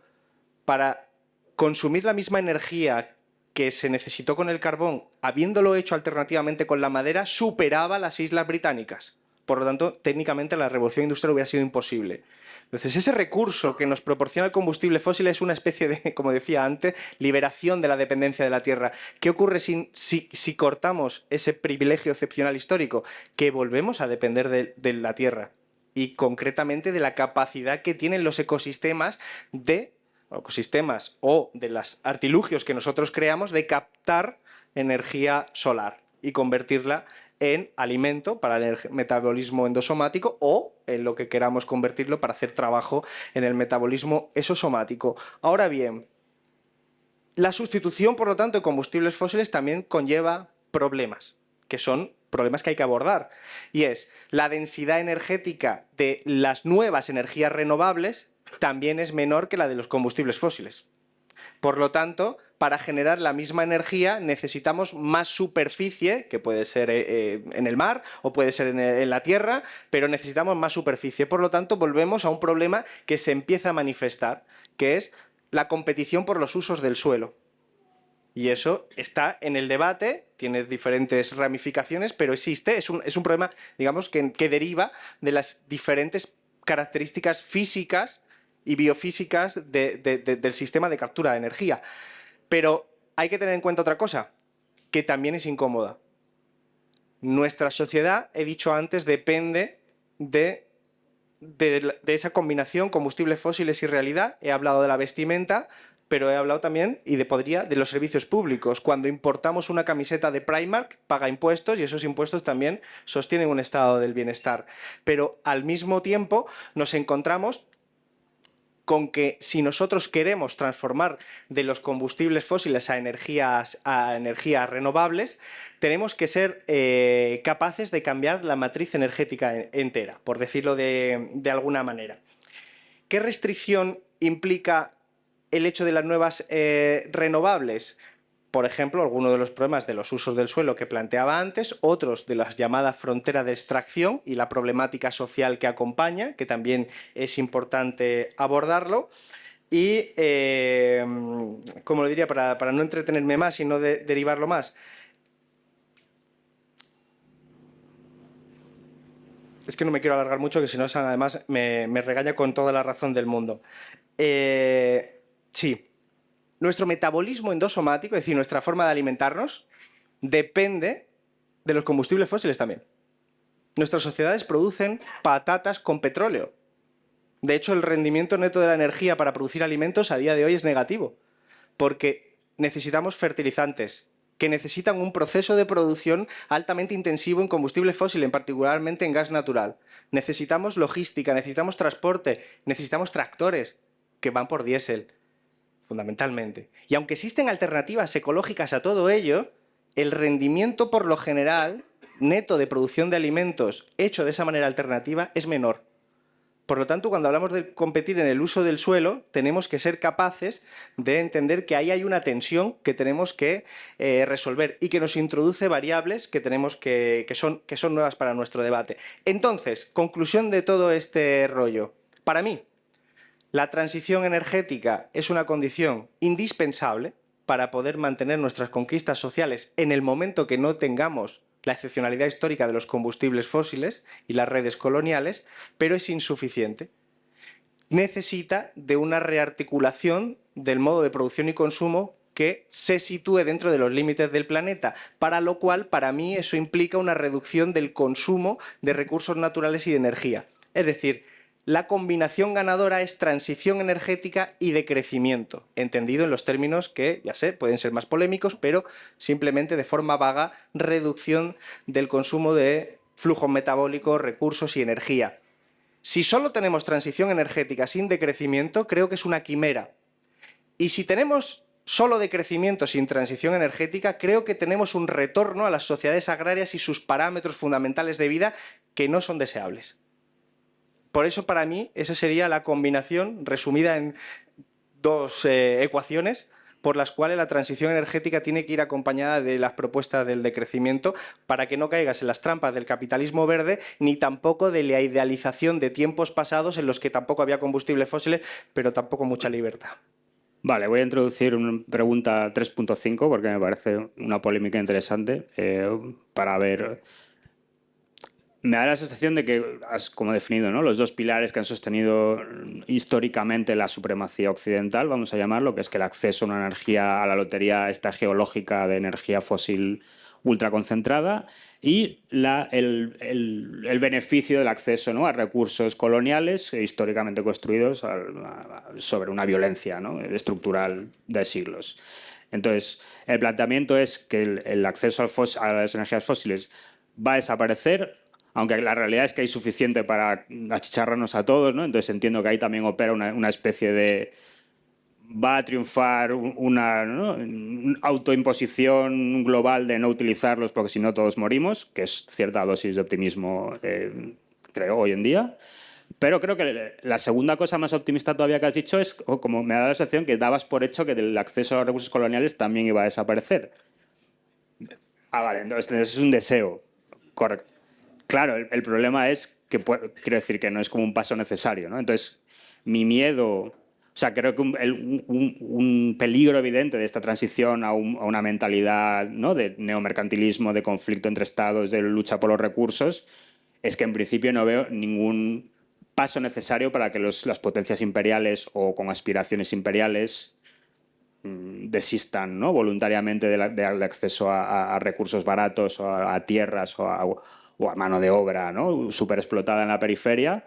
para consumir la misma energía que se necesitó con el carbón, habiéndolo hecho alternativamente con la madera, superaba las Islas Británicas. Por lo tanto, técnicamente la revolución industrial hubiera sido imposible. Entonces, ese recurso que nos proporciona el combustible fósil es una especie de, como decía antes, liberación de la dependencia de la Tierra. ¿Qué ocurre si cortamos ese privilegio excepcional histórico? Que volvemos a depender de la Tierra y concretamente de la capacidad que tienen los ecosistemas o de los artilugios que nosotros creamos de captar energía solar y convertirla en alimento para el metabolismo endosomático o en lo que queramos convertirlo para hacer trabajo en el metabolismo exosomático. Ahora bien, la sustitución, por lo tanto, de combustibles fósiles también conlleva problemas, que son problemas que hay que abordar. Y es la densidad energética de las nuevas energías renovables también es menor que la de los combustibles fósiles. Por lo tanto, para generar la misma energía necesitamos más superficie, que puede ser en el mar o puede ser en la tierra, pero necesitamos más superficie. Por lo tanto, volvemos a un problema que se empieza a manifestar, que es la competición por los usos del suelo. Y eso está en el debate, tiene diferentes ramificaciones, pero existe, es un problema, digamos, que deriva de las diferentes características físicas y biofísicas del sistema de captura de energía. Pero hay que tener en cuenta otra cosa, que también es incómoda. Nuestra sociedad, he dicho antes, depende de esa combinación combustibles fósiles y realidad. He hablado de la vestimenta, pero he hablado también de los servicios públicos. Cuando importamos una camiseta de Primark, paga impuestos y esos impuestos también sostienen un estado del bienestar. Pero al mismo tiempo nos encontramos con que si nosotros queremos transformar de los combustibles fósiles a energías renovables, tenemos que ser capaces de cambiar la matriz energética entera, por decirlo de alguna manera. ¿Qué restricción implica el hecho de las nuevas renovables? Por ejemplo, algunos de los problemas de los usos del suelo que planteaba antes, otros de las llamadas fronteras de extracción y la problemática social que acompaña, que también es importante abordarlo. Y, como lo diría, para no entretenerme más y no derivarlo más, es que no me quiero alargar mucho, que si no, además me regaña con toda la razón del mundo. Sí. Nuestro metabolismo endosomático, es decir, nuestra forma de alimentarnos, depende de los combustibles fósiles también. Nuestras sociedades producen patatas con petróleo. De hecho, el rendimiento neto de la energía para producir alimentos a día de hoy es negativo, porque necesitamos fertilizantes que necesitan un proceso de producción altamente intensivo en combustible fósil, particularmente en gas natural. Necesitamos logística, necesitamos transporte, necesitamos tractores que van por diésel, fundamentalmente. Y aunque existen alternativas ecológicas a todo ello, el rendimiento por lo general neto de producción de alimentos hecho de esa manera alternativa es menor. Por lo tanto, cuando hablamos de competir en el uso del suelo, tenemos que ser capaces de entender que ahí hay una tensión que tenemos que resolver y que nos introduce variables que son nuevas para nuestro debate. Entonces, conclusión de todo este rollo. Para mí, la transición energética es una condición indispensable para poder mantener nuestras conquistas sociales en el momento que no tengamos la excepcionalidad histórica de los combustibles fósiles y las redes coloniales, pero es insuficiente. Necesita de una rearticulación del modo de producción y consumo que se sitúe dentro de los límites del planeta, para lo cual, para mí, eso implica una reducción del consumo de recursos naturales y de energía. Es decir, la combinación ganadora es transición energética y de crecimiento, entendido en los términos que, ya sé, pueden ser más polémicos, pero simplemente de forma vaga, reducción del consumo de flujos metabólicos, recursos y energía. Si solo tenemos transición energética sin decrecimiento, creo que es una quimera. Y si tenemos solo decrecimiento sin transición energética, creo que tenemos un retorno a las sociedades agrarias y sus parámetros fundamentales de vida que no son deseables. Por eso, para mí, esa sería la combinación resumida en dos ecuaciones por las cuales la transición energética tiene que ir acompañada de las propuestas del decrecimiento para que no caigas en las trampas del capitalismo verde ni tampoco de la idealización de tiempos pasados en los que tampoco había combustibles fósiles, pero tampoco mucha libertad. Vale, voy a introducir una pregunta 3.5 porque me parece una polémica interesante para ver. Me da la sensación de que has como definido, ¿no?, los dos pilares que han sostenido históricamente la supremacía occidental, vamos a llamarlo, que es que el acceso a una energía, a la lotería esta geológica de energía fósil ultraconcentrada y el beneficio del acceso, ¿no?, a recursos coloniales históricamente construidos sobre una violencia, ¿no?, estructural de siglos. Entonces, el planteamiento es que el acceso a las energías fósiles va a desaparecer, aunque la realidad es que hay suficiente para achicharrarnos a todos, ¿no? Entonces entiendo que ahí también opera una especie de... Va a triunfar una, ¿no?, autoimposición global de no utilizarlos porque si no todos morimos, que es cierta dosis de optimismo, creo, hoy en día. Pero creo que la segunda cosa más optimista todavía que has dicho es, como me da la sensación que dabas por hecho que el acceso a los recursos coloniales también iba a desaparecer. Ah, vale, entonces es un deseo. Correcto. Claro, el problema es que quiero decir que no es como un paso necesario, ¿no? Entonces, mi miedo, o sea, creo que un peligro evidente de esta transición a una mentalidad, ¿no?, de neomercantilismo, de conflicto entre estados, de lucha por los recursos, es que en principio no veo ningún paso necesario para que las potencias imperiales o con aspiraciones imperiales desistan, ¿no?, voluntariamente del acceso a recursos baratos o a tierras o a mano de obra, ¿no?, súper explotada en la periferia,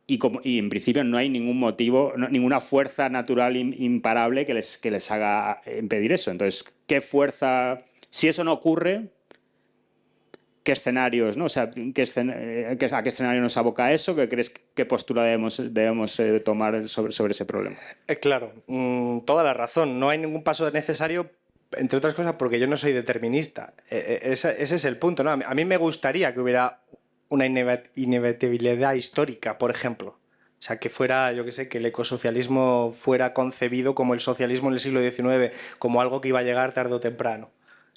y en principio no hay ningún motivo, ninguna fuerza natural imparable que les haga impedir eso. Entonces, ¿qué fuerza? Si eso no ocurre, ¿qué escenarios, ¿no? O sea, ¿a qué escenario nos aboca eso? ¿Qué postura debemos tomar sobre ese problema? Claro, toda la razón. No hay ningún paso necesario, entre otras cosas, porque yo no soy determinista. Ese es el punto, ¿no? A mí me gustaría que hubiera una inevitabilidad histórica, por ejemplo. O sea, que fuera, yo qué sé, que el ecosocialismo fuera concebido como el socialismo en el siglo XIX, como algo que iba a llegar tarde o temprano,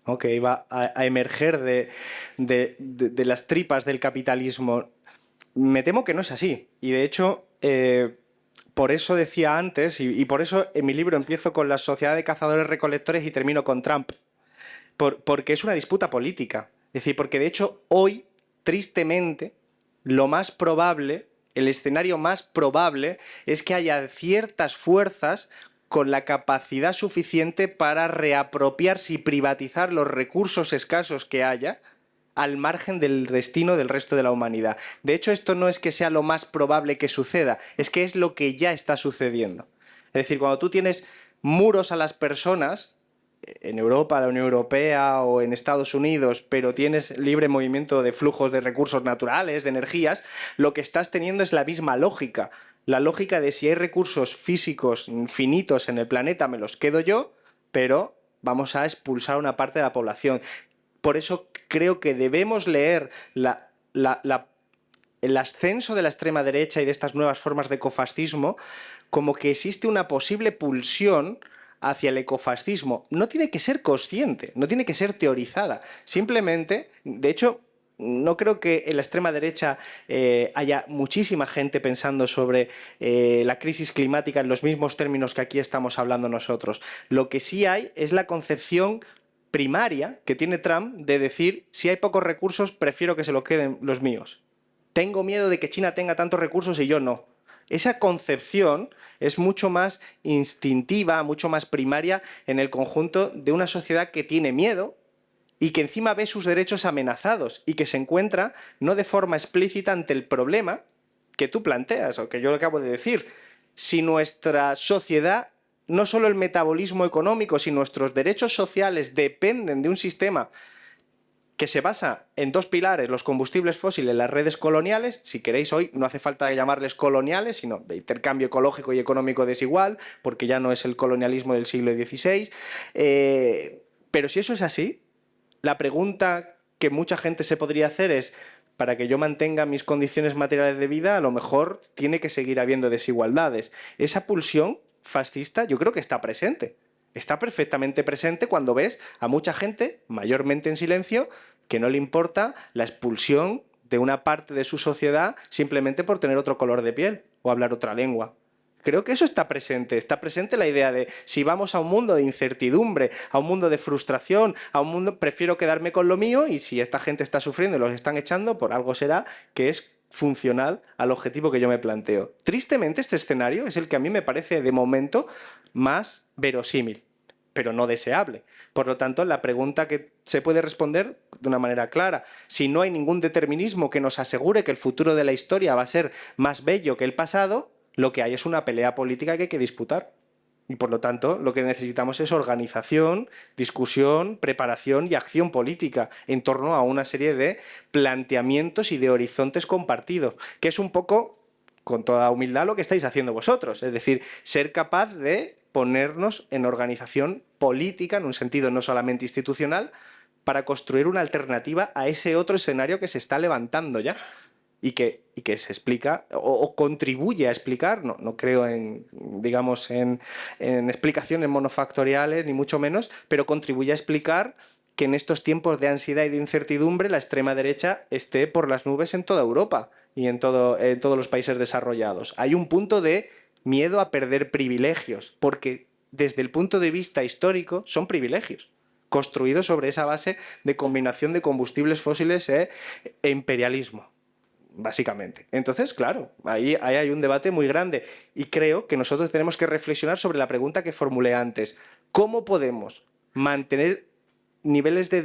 ¿no?, que iba a emerger de las tripas del capitalismo. Me temo que no es así. Y de hecho, por eso decía antes, y por eso en mi libro empiezo con la sociedad de cazadores-recolectores y termino con Trump, porque es una disputa política. Es decir, porque de hecho hoy, tristemente, lo más probable, el escenario más probable es que haya ciertas fuerzas con la capacidad suficiente para reapropiarse y privatizar los recursos escasos que haya al margen del destino del resto de la humanidad. De hecho, esto no es que sea lo más probable que suceda, es que es lo que ya está sucediendo. Es decir, cuando tú tienes muros a las personas, en Europa, la Unión Europea o en Estados Unidos, pero tienes libre movimiento de flujos de recursos naturales, de energías, lo que estás teniendo es la misma lógica. La lógica de si hay recursos físicos infinitos en el planeta, me los quedo yo, pero vamos a expulsar a una parte de la población. Por eso creo que debemos leer el ascenso de la extrema derecha y de estas nuevas formas de ecofascismo como que existe una posible pulsión hacia el ecofascismo. No tiene que ser consciente, no tiene que ser teorizada. Simplemente, de hecho, No creo que en la extrema derecha haya muchísima gente pensando sobre la crisis climática en los mismos términos que aquí estamos hablando nosotros. Lo que sí hay es la concepción primaria que tiene Trump de decir, si hay pocos recursos, prefiero que se lo queden los míos. Tengo miedo de que China tenga tantos recursos y yo no. Esa concepción es mucho más instintiva, mucho más primaria en el conjunto de una sociedad que tiene miedo y que encima ve sus derechos amenazados y que se encuentra no de forma explícita ante el problema que tú planteas o que yo acabo de decir. Si nuestra sociedad, no solo el metabolismo económico, si nuestros derechos sociales dependen de un sistema que se basa en dos pilares, los combustibles fósiles, las redes coloniales, si queréis hoy no hace falta llamarles coloniales, sino de intercambio ecológico y económico desigual, porque ya no es el colonialismo del siglo XVI. Pero si eso es así, la pregunta que mucha gente se podría hacer es, para que yo mantenga mis condiciones materiales de vida, a lo mejor tiene que seguir habiendo desigualdades. Esa pulsión fascista yo creo que está presente. Está perfectamente presente cuando ves a mucha gente, mayormente en silencio, que no le importa la expulsión de una parte de su sociedad simplemente por tener otro color de piel o hablar otra lengua. Creo que eso está presente la idea de si vamos a un mundo de incertidumbre, a un mundo de frustración, a un mundo, prefiero quedarme con lo mío y si esta gente está sufriendo y los están echando, por algo será que es funcional al objetivo que yo me planteo. Tristemente este escenario es el que a mí me parece de momento más verosímil, pero no deseable. Por lo tanto, la pregunta que se puede responder de una manera clara, si no hay ningún determinismo que nos asegure que el futuro de la historia va a ser más bello que el pasado, lo que hay es una pelea política que hay que disputar. Y por lo tanto, lo que necesitamos es organización, discusión, preparación y acción política en torno a una serie de planteamientos y de horizontes compartidos, que es un poco, con toda humildad, lo que estáis haciendo vosotros. Es decir, ser capaz de ponernos en organización política, en un sentido no solamente institucional, para construir una alternativa a ese otro escenario que se está levantando ya. Y que se explica o contribuye a explicar, no creo en, digamos, en explicaciones monofactoriales, ni mucho menos, pero contribuye a explicar que en estos tiempos de ansiedad y de incertidumbre la extrema derecha esté por las nubes en toda Europa y en todos los países desarrollados. Hay un punto de miedo a perder privilegios, porque desde el punto de vista histórico son privilegios construidos sobre esa base de combinación de combustibles fósiles e imperialismo. Básicamente. Entonces, claro, ahí hay un debate muy grande y creo que nosotros tenemos que reflexionar sobre la pregunta que formulé antes. ¿Cómo podemos mantener niveles de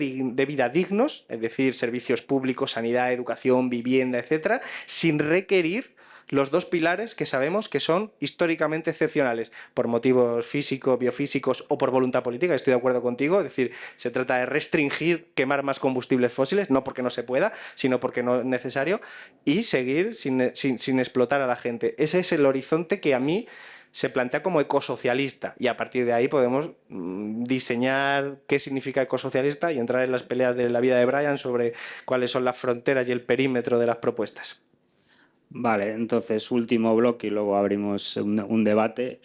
vida dignos, es decir, servicios públicos, sanidad, educación, vivienda, etcétera, sin requerir los dos pilares que sabemos que son históricamente excepcionales, por motivos físicos, biofísicos o por voluntad política? Estoy de acuerdo contigo, es decir, se trata de restringir, quemar más combustibles fósiles, no porque no se pueda, sino porque no es necesario, y seguir sin explotar a la gente. Ese es el horizonte que a mí se plantea como ecosocialista y a partir de ahí podemos diseñar qué significa ecosocialista y entrar en las peleas de la vida de Brian sobre cuáles son las fronteras y el perímetro de las propuestas. Vale, entonces último bloque y luego abrimos un debate.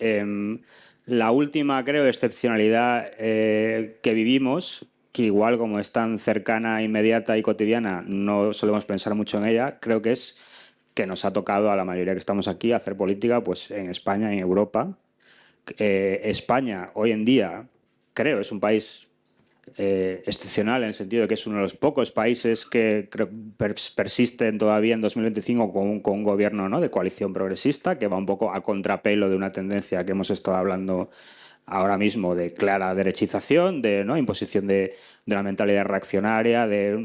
La última, creo, excepcionalidad que vivimos, que igual como es tan cercana, inmediata y cotidiana, no solemos pensar mucho en ella, creo que es que nos ha tocado a la mayoría que estamos aquí hacer política pues, en España y en Europa. España hoy en día, creo, es un país excepcional en el sentido de que es uno de los pocos países que persisten todavía en 2025 con un gobierno, ¿no?, de coalición progresista que va un poco a contrapelo de una tendencia que hemos estado hablando ahora mismo de clara derechización, de, ¿no?, imposición de una mentalidad reaccionaria, de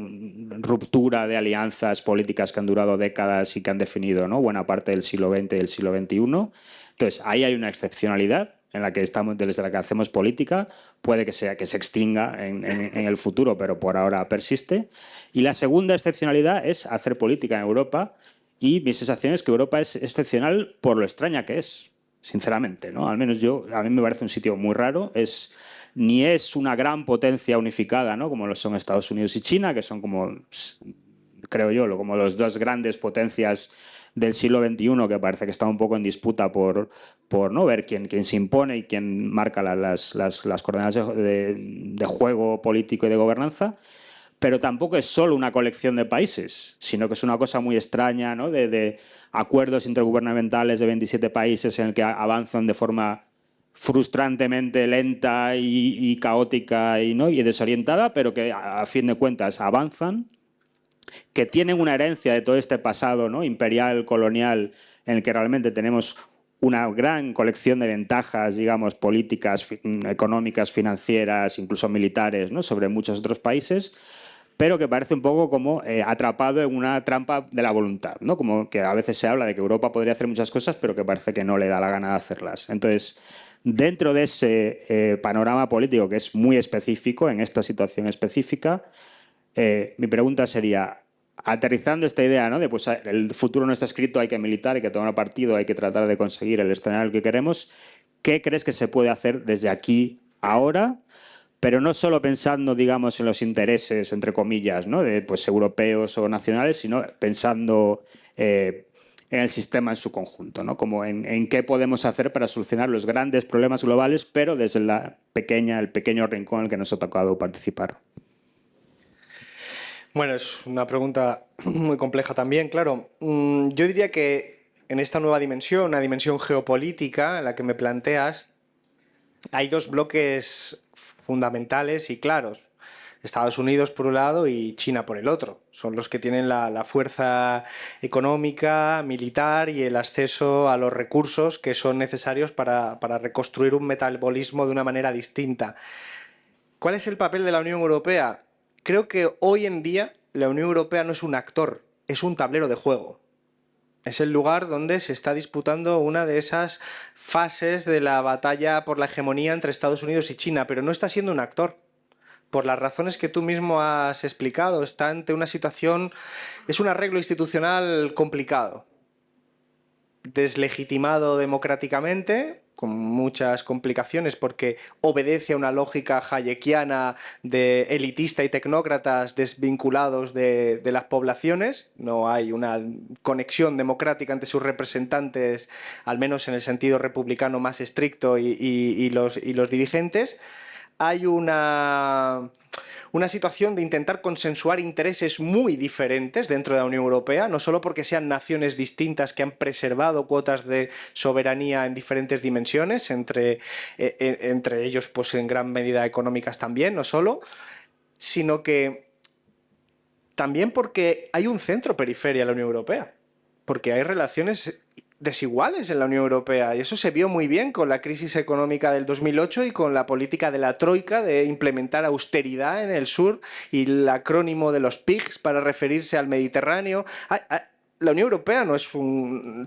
ruptura de alianzas políticas que han durado décadas y que han definido, ¿no?, buena parte del siglo XX y del siglo XXI. Entonces, ahí hay una excepcionalidad en la que estamos, desde la que hacemos política, puede que se extinga en el futuro, pero por ahora persiste. Y la segunda excepcionalidad es hacer política en Europa, y mi sensación es que Europa es excepcional por lo extraña que es, sinceramente, ¿no? Al menos a mí me parece un sitio muy raro. Ni es una gran potencia unificada, ¿no?, como lo son Estados Unidos y China, que son como, creo yo, como los dos grandes potencias del siglo XXI, que parece que está un poco en disputa por no ver quién se impone y quién marca las coordenadas de juego político y de gobernanza. pero tampoco es solo una colección de países, sino que es una cosa muy extraña, ¿no? de acuerdos intergubernamentales de 27 países en el que avanzan de forma frustrantemente lenta y caótica ¿no? y desorientada, pero que a fin de cuentas avanzan, que tienen una herencia de todo este pasado, ¿no? imperial, colonial, en el que realmente tenemos una gran colección de ventajas, digamos, políticas, económicas, financieras, incluso militares, ¿no? sobre muchos otros países, pero que parece un poco como atrapado en una trampa de la voluntad, ¿no? Como que a veces se habla de que Europa podría hacer muchas cosas, pero que parece que no le da la gana de hacerlas. Entonces, dentro de ese panorama político que es muy específico, en esta situación específica, mi pregunta sería, aterrizando esta idea, ¿no? de pues el futuro no está escrito, hay que militar, hay que tomar partido, hay que tratar de conseguir el escenario que queremos, ¿qué crees que se puede hacer desde aquí ahora? Pero no solo pensando, digamos, en los intereses, entre comillas, ¿no? de pues, europeos o nacionales, sino pensando en el sistema en su conjunto, ¿no? Como en qué podemos hacer para solucionar los grandes problemas globales, pero desde el pequeño rincón en el que nos ha tocado participar. Bueno, es una pregunta muy compleja también, claro. Yo diría que en esta nueva dimensión, una dimensión geopolítica en la que me planteas, hay dos bloques fundamentales y claros. Estados Unidos por un lado y China por el otro. Son los que tienen la fuerza económica, militar y el acceso a los recursos que son necesarios para reconstruir un metabolismo de una manera distinta. ¿Cuál es el papel de la Unión Europea? Creo que hoy en día la Unión Europea no es un actor, es un tablero de juego. Es el lugar donde se está disputando una de esas fases de la batalla por la hegemonía entre Estados Unidos y China, pero no está siendo un actor. Por las razones que tú mismo has explicado, está ante una situación, es un arreglo institucional complicado, deslegitimado democráticamente, con muchas complicaciones porque obedece a una lógica hayekiana de elitista y tecnócratas desvinculados de las poblaciones. No hay una conexión democrática entre sus representantes, al menos en el sentido republicano más estricto, y los dirigentes. Hay una situación de intentar consensuar intereses muy diferentes dentro de la Unión Europea, no solo porque sean naciones distintas que han preservado cuotas de soberanía en diferentes dimensiones, entre ellos pues en gran medida económicas también, no solo, sino que también porque hay un centro-periferia en la Unión Europea, porque hay relaciones desiguales en la Unión Europea y eso se vio muy bien con la crisis económica del 2008 y con la política de la Troika de implementar austeridad en el sur y el acrónimo de los PIGS para referirse al Mediterráneo. La Unión Europea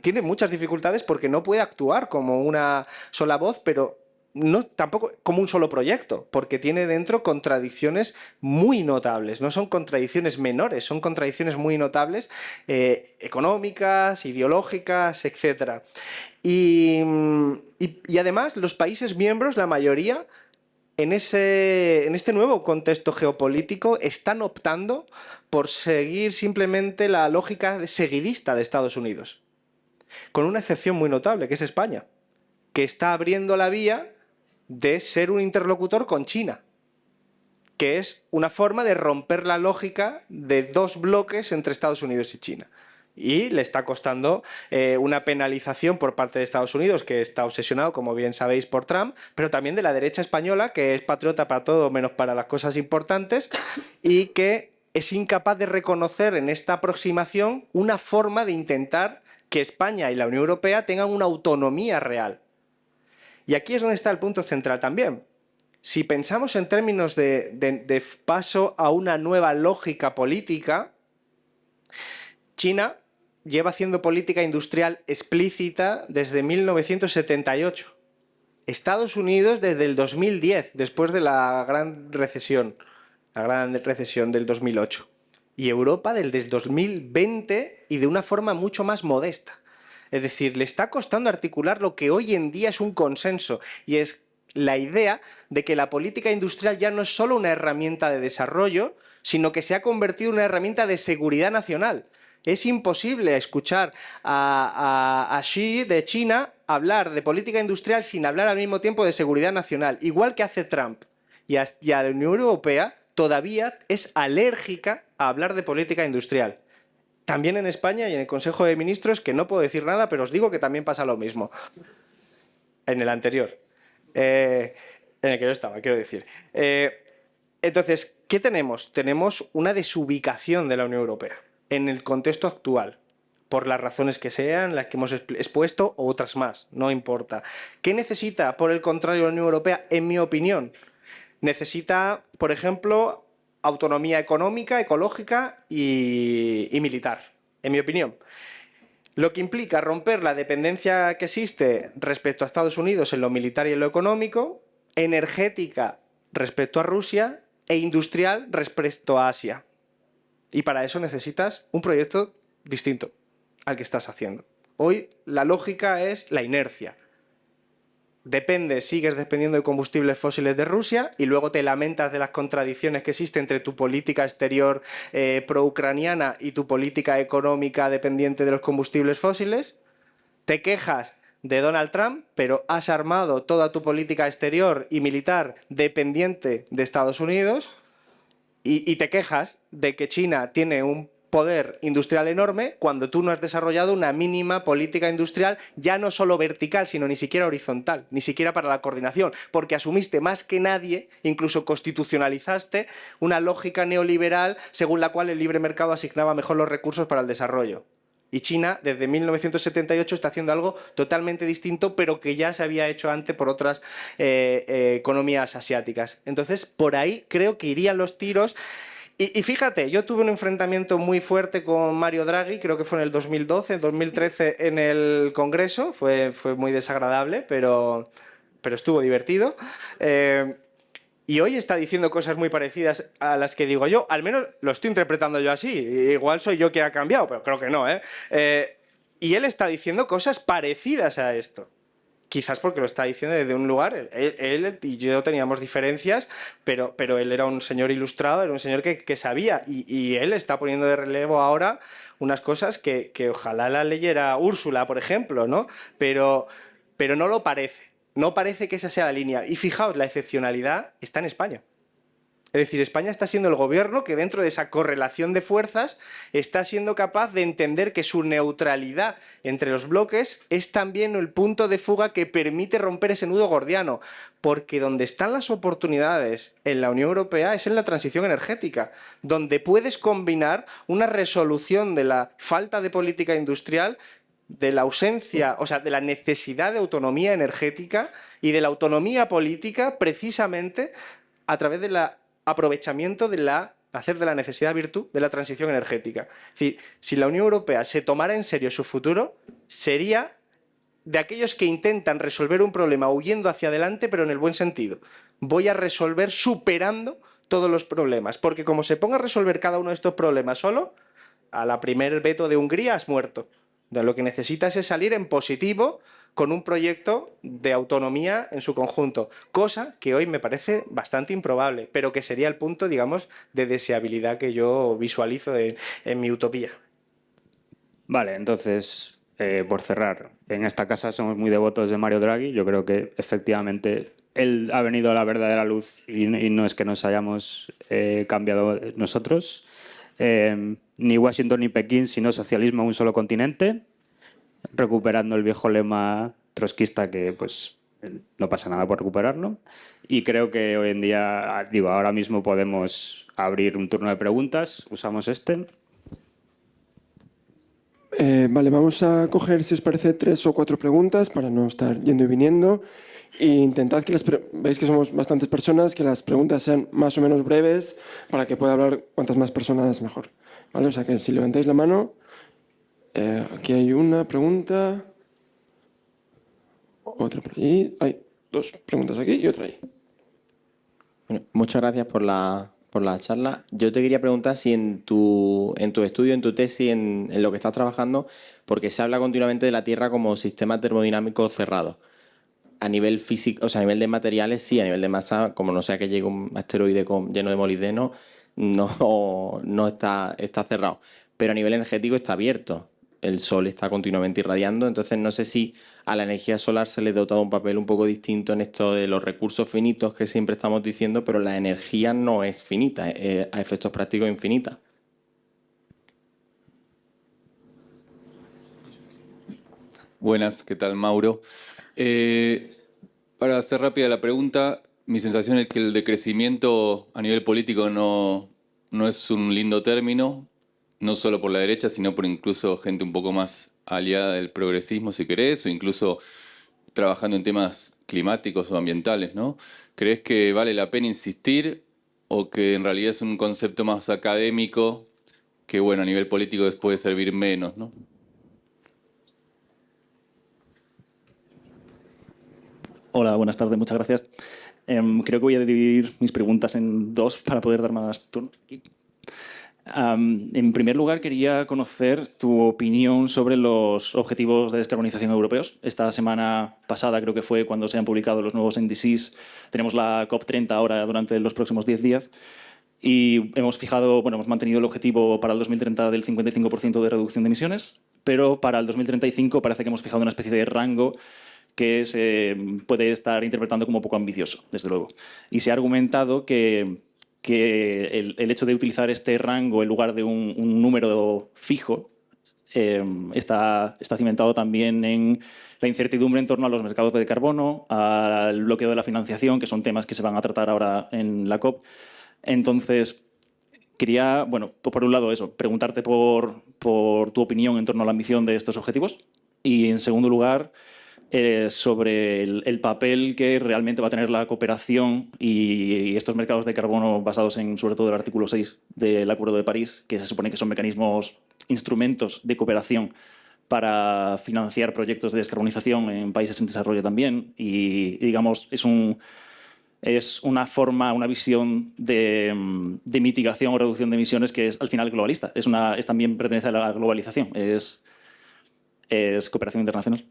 tiene muchas dificultades porque no puede actuar como una sola voz, pero no tampoco como un solo proyecto, porque tiene dentro contradicciones muy notables. No son contradicciones menores, son contradicciones muy notables, económicas, ideológicas, etc. Y además los países miembros, la mayoría, en este nuevo contexto geopolítico están optando por seguir simplemente la lógica seguidista de Estados Unidos, con una excepción muy notable, que es España, que está abriendo la vía de ser un interlocutor con China, que es una forma de romper la lógica de dos bloques entre Estados Unidos y China. Y le está costando una penalización por parte de Estados Unidos, que está obsesionado, como bien sabéis, por Trump, pero también de la derecha española, que es patriota para todo menos para las cosas importantes, y que es incapaz de reconocer en esta aproximación una forma de intentar que España y la Unión Europea tengan una autonomía real. Y aquí es donde está el punto central también. Si pensamos en términos de paso a una nueva lógica política, China lleva haciendo política industrial explícita desde 1978. Estados Unidos desde el 2010, después de la gran recesión del 2008. Y Europa desde el 2020 y de una forma mucho más modesta. Es decir, le está costando articular lo que hoy en día es un consenso, y es la idea de que la política industrial ya no es solo una herramienta de desarrollo, sino que se ha convertido en una herramienta de seguridad nacional. Es imposible escuchar a Xi de China hablar de política industrial sin hablar al mismo tiempo de seguridad nacional, igual que hace Trump. Y a la Unión Europea todavía es alérgica a hablar de política industrial. También en España y en el Consejo de Ministros, que no puedo decir nada, pero os digo que también pasa lo mismo. En el anterior. En el que yo estaba, quiero decir. Entonces, ¿qué tenemos? Tenemos una desubicación de la Unión Europea en el contexto actual, por las razones que sean, las que hemos expuesto, o otras más, no importa. ¿Qué necesita, por el contrario, la Unión Europea, en mi opinión? Necesita, por ejemplo, autonomía económica, ecológica y militar, en mi opinión. Lo que implica romper la dependencia que existe respecto a Estados Unidos en lo militar y en lo económico, energética respecto a Rusia e industrial respecto a Asia. Y para eso necesitas un proyecto distinto al que estás haciendo. Hoy la lógica es la inercia. Sigues dependiendo de combustibles fósiles de Rusia y luego te lamentas de las contradicciones que existen entre tu política exterior pro-ucraniana y tu política económica dependiente de los combustibles fósiles. Te quejas de Donald Trump, pero has armado toda tu política exterior y militar dependiente de Estados Unidos y te quejas de que China tiene un poder industrial enorme cuando tú no has desarrollado una mínima política industrial, ya no solo vertical, sino ni siquiera horizontal, ni siquiera para la coordinación, porque asumiste más que nadie, incluso constitucionalizaste una lógica neoliberal según la cual el libre mercado asignaba mejor los recursos para el desarrollo. Y China, desde 1978, está haciendo algo totalmente distinto, pero que ya se había hecho antes por otras economías asiáticas. Entonces, por ahí creo que irían los tiros. Y fíjate, yo tuve un enfrentamiento muy fuerte con Mario Draghi, creo que fue en el 2012, 2013 en el Congreso, fue muy desagradable, pero estuvo divertido. Y hoy está diciendo cosas muy parecidas a las que digo yo, al menos lo estoy interpretando yo así, igual soy yo quien ha cambiado, pero creo que no, y él está diciendo cosas parecidas a esto. Quizás porque lo está diciendo desde un lugar, él y yo teníamos diferencias, pero él era un señor ilustrado, era un señor que sabía, y él está poniendo de relevo ahora unas cosas que ojalá la leyera Úrsula, por ejemplo, ¿no? Pero no lo parece, no parece que esa sea la línea. Y fijaos, la excepcionalidad está en España. Es decir, España está siendo el gobierno que dentro de esa correlación de fuerzas está siendo capaz de entender que su neutralidad entre los bloques es también el punto de fuga que permite romper ese nudo gordiano. Porque donde están las oportunidades en la Unión Europea es en la transición energética, donde puedes combinar una resolución de la falta de política industrial, de la ausencia, o sea, de la necesidad de autonomía energética y de la autonomía política precisamente a través de la aprovechamiento de hacer de la necesidad virtud de la transición energética. Es decir, si la Unión Europea se tomara en serio su futuro, sería de aquellos que intentan resolver un problema huyendo hacia adelante, pero en el buen sentido. Voy a resolver superando todos los problemas, porque como se ponga a resolver cada uno de estos problemas solo, a la primer veto de Hungría has muerto. De lo que necesitas es salir en positivo con un proyecto de autonomía en su conjunto, cosa que hoy me parece bastante improbable, pero que sería el punto, digamos, de deseabilidad que yo visualizo en mi utopía. Vale, entonces, por cerrar, en esta casa somos muy devotos de Mario Draghi. Yo creo que efectivamente él ha venido a la verdadera luz y no es que nos hayamos cambiado nosotros. Ni Washington ni Pekín, sino socialismo en un solo continente, recuperando el viejo lema trotskista que pues no pasa nada por recuperarlo. Y creo que hoy en día, ahora mismo podemos abrir un turno de preguntas. Usamos este. Vale, vamos a coger, si os parece, 3 o 4 preguntas para no estar yendo y viniendo. E intentad que veis que somos bastantes personas, que las preguntas sean más o menos breves para que pueda hablar cuantas más personas mejor. ¿Vale? O sea que si levantáis la mano, aquí hay una pregunta, otra por allí, hay 2 preguntas aquí y otra ahí. Bueno, muchas gracias por la charla. Yo te quería preguntar si en tu estudio, en tu tesis, en lo que estás trabajando, porque se habla continuamente de la Tierra como sistema termodinámico cerrado. A nivel físico, o sea, a nivel de materiales, sí, a nivel de masa, como no sea que llegue un asteroide lleno de molibdeno, no está cerrado. Pero a nivel energético está abierto. el sol está continuamente irradiando. Entonces no sé si a la energía solar se le ha dotado un papel un poco distinto en esto de los recursos finitos que siempre estamos diciendo, pero la energía no es finita, a efectos prácticos infinita. Buenas, ¿qué tal, Mauro? Para hacer rápida la pregunta, mi sensación es que el decrecimiento a nivel político no es un lindo término, no solo por la derecha, sino por incluso gente un poco más aliada del progresismo, si querés, o incluso trabajando en temas climáticos o ambientales, ¿no? ¿Crees que vale la pena insistir o que en realidad es un concepto más académico que, bueno, a nivel político puede servir menos, ¿no? Hola, buenas tardes, muchas gracias. Creo que voy a dividir mis preguntas en dos para poder dar más turno. En primer lugar, quería conocer tu opinión sobre los objetivos de descarbonización europeos. Esta semana pasada creo que fue cuando se han publicado los nuevos NDCs. Tenemos la COP30 ahora durante los próximos 10 días. Y hemos mantenido el objetivo para el 2030 del 55% de reducción de emisiones, pero para el 2035 parece que hemos fijado una especie de rango que se puede estar interpretando como poco ambicioso, desde luego. Y se ha argumentado que el hecho de utilizar este rango en lugar de un número fijo está cimentado también en la incertidumbre en torno a los mercados de carbono, al bloqueo de la financiación, que son temas que se van a tratar ahora en la COP. Entonces, quería, por un lado eso, preguntarte por tu opinión en torno a la ambición de estos objetivos y, en segundo lugar, sobre el papel que realmente va a tener la cooperación y estos mercados de carbono basados en, sobre todo, el artículo 6 del Acuerdo de París, que se supone que son instrumentos de cooperación para financiar proyectos de descarbonización en países en desarrollo también. Y digamos, es una forma, una visión de mitigación o reducción de emisiones que es al final globalista. También pertenece a la globalización, es cooperación internacional.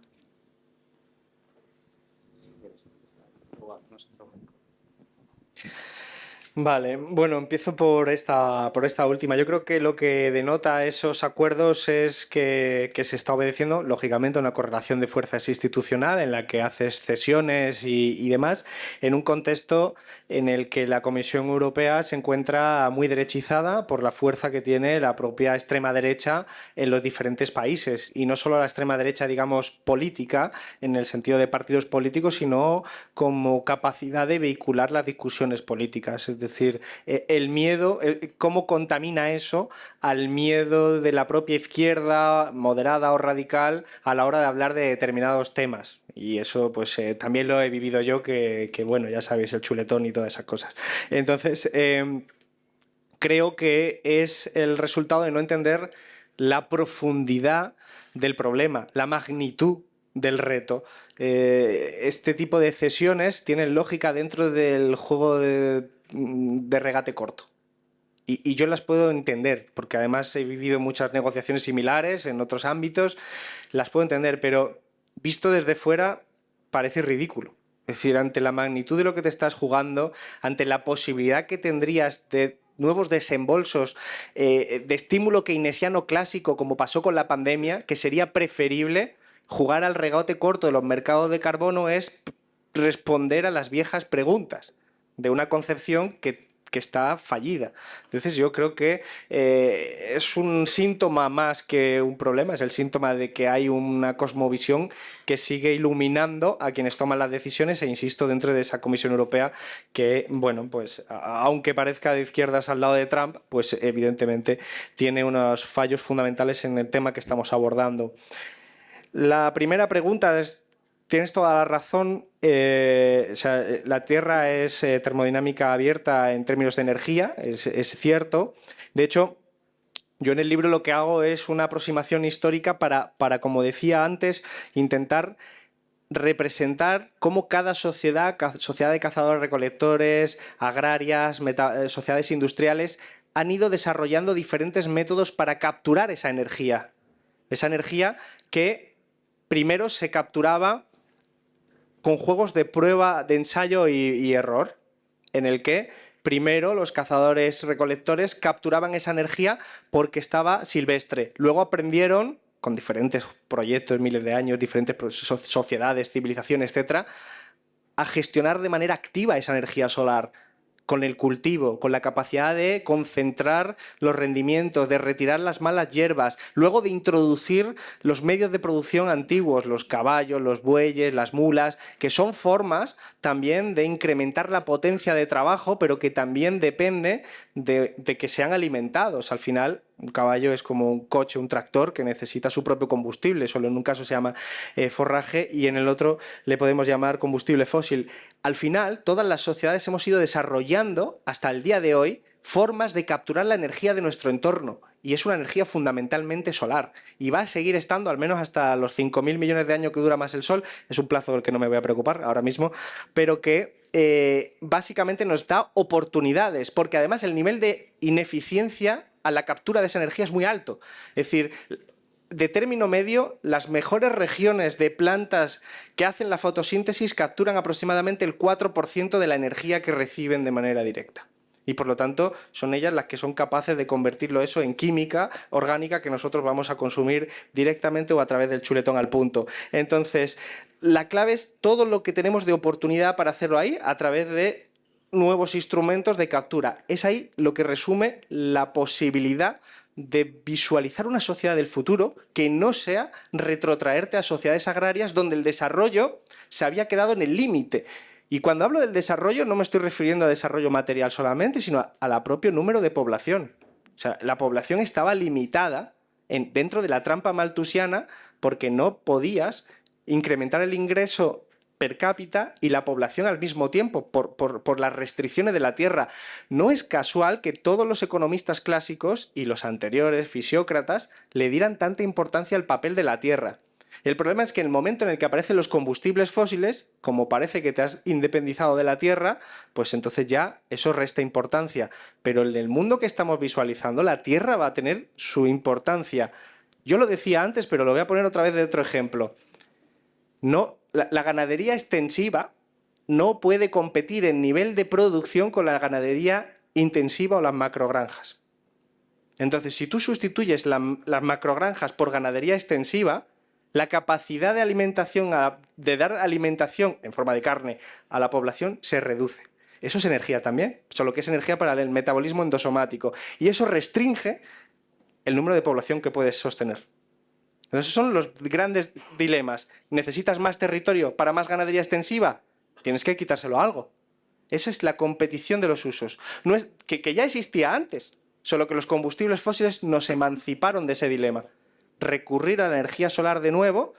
Vale, bueno, empiezo por esta última. Yo creo que lo que denota esos acuerdos es que se está obedeciendo, lógicamente, a una correlación de fuerzas institucional en la que haces cesiones y demás, en un contexto en el que la Comisión Europea se encuentra muy derechizada por la fuerza que tiene la propia extrema derecha en los diferentes países. Y no solo la extrema derecha, digamos, política, en el sentido de partidos políticos, sino como capacidad de vehicular las discusiones políticas. Es decir, el miedo, cómo contamina eso al miedo de la propia izquierda moderada o radical a la hora de hablar de determinados temas. Y eso pues también lo he vivido yo, que bueno, ya sabéis, el chuletón y todas esas cosas. Entonces, creo que es el resultado de no entender la profundidad del problema, la magnitud del reto. Este tipo de cesiones tienen lógica dentro del juego de regate corto. Y yo las puedo entender, porque además he vivido muchas negociaciones similares en otros ámbitos, las puedo entender, pero visto desde fuera parece ridículo. Es decir, ante la magnitud de lo que te estás jugando, ante la posibilidad que tendrías de nuevos desembolsos, de estímulo keynesiano clásico, como pasó con la pandemia, que sería preferible jugar al regate corto de los mercados de carbono, es responder a las viejas preguntas de una concepción que está fallida. Entonces yo creo que es un síntoma más que un problema, es el síntoma de que hay una cosmovisión que sigue iluminando a quienes toman las decisiones, e insisto, dentro de esa Comisión Europea que, bueno, pues aunque parezca de izquierdas al lado de Trump, pues evidentemente tiene unos fallos fundamentales en el tema que estamos abordando. La primera pregunta es: tienes toda la razón, la Tierra es termodinámica abierta en términos de energía, es cierto. De hecho, yo en el libro lo que hago es una aproximación histórica para, como decía antes, intentar representar cómo cada sociedad de cazadores-recolectores, agrarias, sociedades industriales, han ido desarrollando diferentes métodos para capturar esa energía. Esa energía que primero se capturaba con juegos de prueba, de ensayo y error, en el que primero los cazadores-recolectores capturaban esa energía porque estaba silvestre. Luego aprendieron con diferentes proyectos, miles de años, diferentes sociedades, civilizaciones, etcétera, a gestionar de manera activa esa energía solar con el cultivo, con la capacidad de concentrar los rendimientos, de retirar las malas hierbas, luego de introducir los medios de producción antiguos, los caballos, los bueyes, las mulas, que son formas también de incrementar la potencia de trabajo, pero que también depende de que sean alimentados. Al final, un caballo es como un coche, un tractor que necesita su propio combustible, solo en un caso se llama forraje y en el otro le podemos llamar combustible fósil. Al final, todas las sociedades hemos ido desarrollando hasta el día de hoy formas de capturar la energía de nuestro entorno, y es una energía fundamentalmente solar, y va a seguir estando al menos hasta los 5.000 millones de años que dura más el Sol. Es un plazo del que no me voy a preocupar ahora mismo, pero que básicamente nos da oportunidades, porque además el nivel de ineficiencia a la captura de esa energía es muy alto. Es decir, de término medio, las mejores regiones de plantas que hacen la fotosíntesis capturan aproximadamente el 4% de la energía que reciben de manera directa. Y por lo tanto, son ellas las que son capaces de convertirlo eso en química orgánica que nosotros vamos a consumir directamente o a través del chuletón al punto. Entonces, la clave es todo lo que tenemos de oportunidad para hacerlo ahí a través de nuevos instrumentos de captura. Es ahí lo que resume la posibilidad de visualizar una sociedad del futuro que no sea retrotraerte a sociedades agrarias donde el desarrollo se había quedado en el límite. Y cuando hablo del desarrollo no me estoy refiriendo a desarrollo material solamente, sino a la propio número de población. O sea, la población estaba limitada dentro de la trampa malthusiana porque no podías incrementar el ingreso per cápita y la población al mismo tiempo, por las restricciones de la tierra. No es casual que todos los economistas clásicos y los anteriores, fisiócratas, le dieran tanta importancia al papel de la tierra. El problema es que en el momento en el que aparecen los combustibles fósiles, como parece que te has independizado de la tierra, pues entonces ya eso resta importancia. Pero en el mundo que estamos visualizando, la tierra va a tener su importancia. Yo lo decía antes, pero lo voy a poner otra vez de otro ejemplo. La ganadería extensiva no puede competir en nivel de producción con la ganadería intensiva o las macrogranjas. Entonces, si tú sustituyes las macrogranjas por ganadería extensiva, la capacidad de alimentación, de dar alimentación en forma de carne a la población se reduce. Eso es energía también, solo que es energía para el metabolismo endosomático. Y eso restringe el número de población que puedes sostener. Entonces, esos son los grandes dilemas. ¿Necesitas más territorio para más ganadería extensiva? Tienes que quitárselo a algo. Esa es la competición de los usos. No es, que ya existía antes, solo que los combustibles fósiles nos emanciparon de ese dilema. Recurrir a la energía solar de nuevo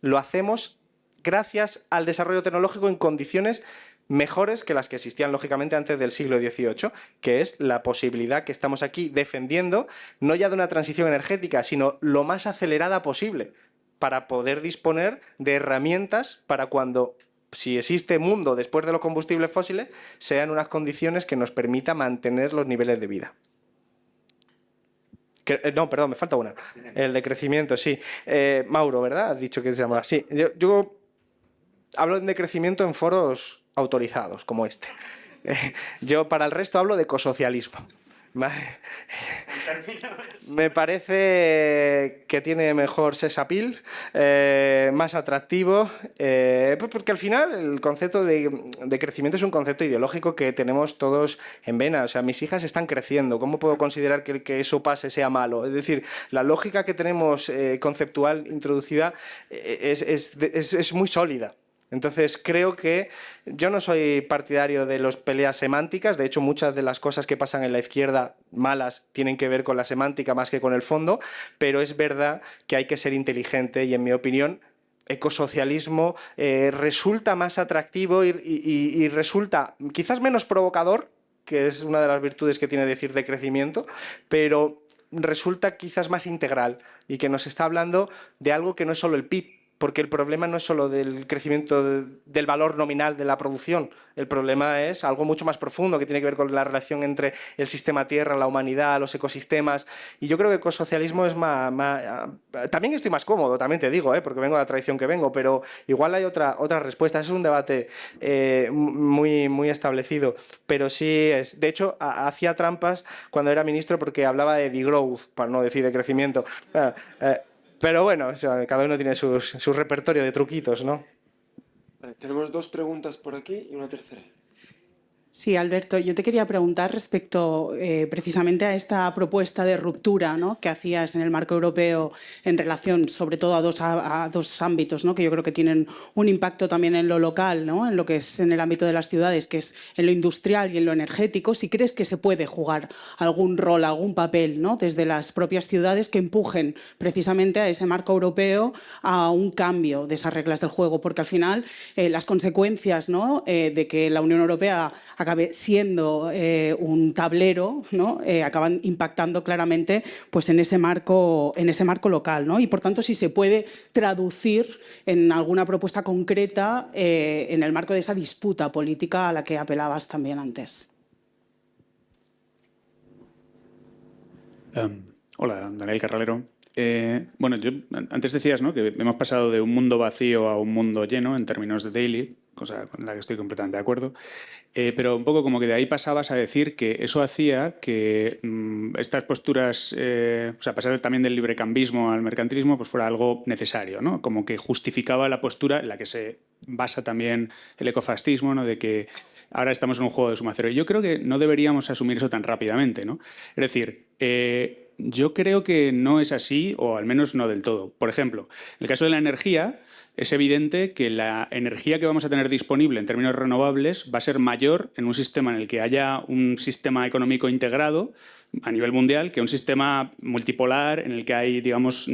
lo hacemos gracias al desarrollo tecnológico en condiciones mejores que las que existían lógicamente antes del siglo XVIII, que es la posibilidad que estamos aquí defendiendo, no ya de una transición energética, sino lo más acelerada posible, para poder disponer de herramientas para cuando, si existe mundo después de los combustibles fósiles, sean unas condiciones que nos permita mantener los niveles de vida. No, perdón, me falta una. El de crecimiento, sí. Mauro, ¿verdad? Has dicho que se llama así. Yo hablo de crecimiento en foros autorizados, como este. Yo, para el resto, hablo de ecosocialismo. Me parece que tiene mejor sex appeal, más atractivo, porque al final el concepto de crecimiento es un concepto ideológico que tenemos todos en vena. O sea, mis hijas están creciendo, ¿cómo puedo considerar que eso pase sea malo? Es decir, la lógica que tenemos conceptual introducida es muy sólida. Entonces, creo que yo no soy partidario de las peleas semánticas. De hecho, muchas de las cosas que pasan en la izquierda malas tienen que ver con la semántica más que con el fondo, pero es verdad que hay que ser inteligente y, en mi opinión, ecosocialismo resulta más atractivo y resulta quizás menos provocador, que es una de las virtudes que tiene decir de crecimiento, pero resulta quizás más integral y que nos está hablando de algo que no es solo el PIB, porque el problema no es solo del crecimiento del valor nominal de la producción, el problema es algo mucho más profundo que tiene que ver con la relación entre el sistema tierra, la humanidad, los ecosistemas, y yo creo que ecosocialismo es más... También estoy más cómodo, también te digo, porque vengo de la tradición que vengo, pero igual hay otra respuesta. Es un debate muy establecido, pero sí es... De hecho, hacía trampas cuando era ministro porque hablaba de degrowth, para no decir de crecimiento. Pero bueno, o sea, cada uno tiene su repertorio de truquitos, ¿no? Vale, tenemos 2 preguntas por aquí y una tercera. Sí, Alberto, yo te quería preguntar respecto precisamente a esta propuesta de ruptura, ¿no?, que hacías en el marco europeo en relación sobre todo a dos ámbitos, ¿no?, que yo creo que tienen un impacto también en lo local, ¿no?, en lo que es en el ámbito de las ciudades, que es en lo industrial y en lo energético. Si crees que se puede jugar algún rol, algún papel, ¿no?, desde las propias ciudades que empujen precisamente a ese marco europeo a un cambio de esas reglas del juego, porque al final las consecuencias, ¿no?, de que la Unión Europea acabe siendo un tablero, ¿no?, acaban impactando claramente pues, en ese marco local, ¿no? Y por tanto, si se puede traducir en alguna propuesta concreta en el marco de esa disputa política a la que apelabas también antes. Hola, Daniel Carralero. Bueno, antes decías, ¿no?, que hemos pasado de un mundo vacío a un mundo lleno en términos de daily, cosa con la que estoy completamente de acuerdo, pero un poco como que de ahí pasabas a decir que eso hacía que estas posturas, o sea, pasar también del librecambismo al mercantilismo, pues fuera algo necesario, ¿no? Como que justificaba la postura en la que se basa también el ecofascismo, ¿no?, de que ahora estamos en un juego de suma cero. Y yo creo que no deberíamos asumir eso tan rápidamente, ¿no? Es decir, yo creo que no es así, o al menos no del todo. Por ejemplo, en el caso de la energía, es evidente que la energía que vamos a tener disponible en términos renovables va a ser mayor en un sistema en el que haya un sistema económico integrado a nivel mundial que un sistema multipolar en el que hay, digamos,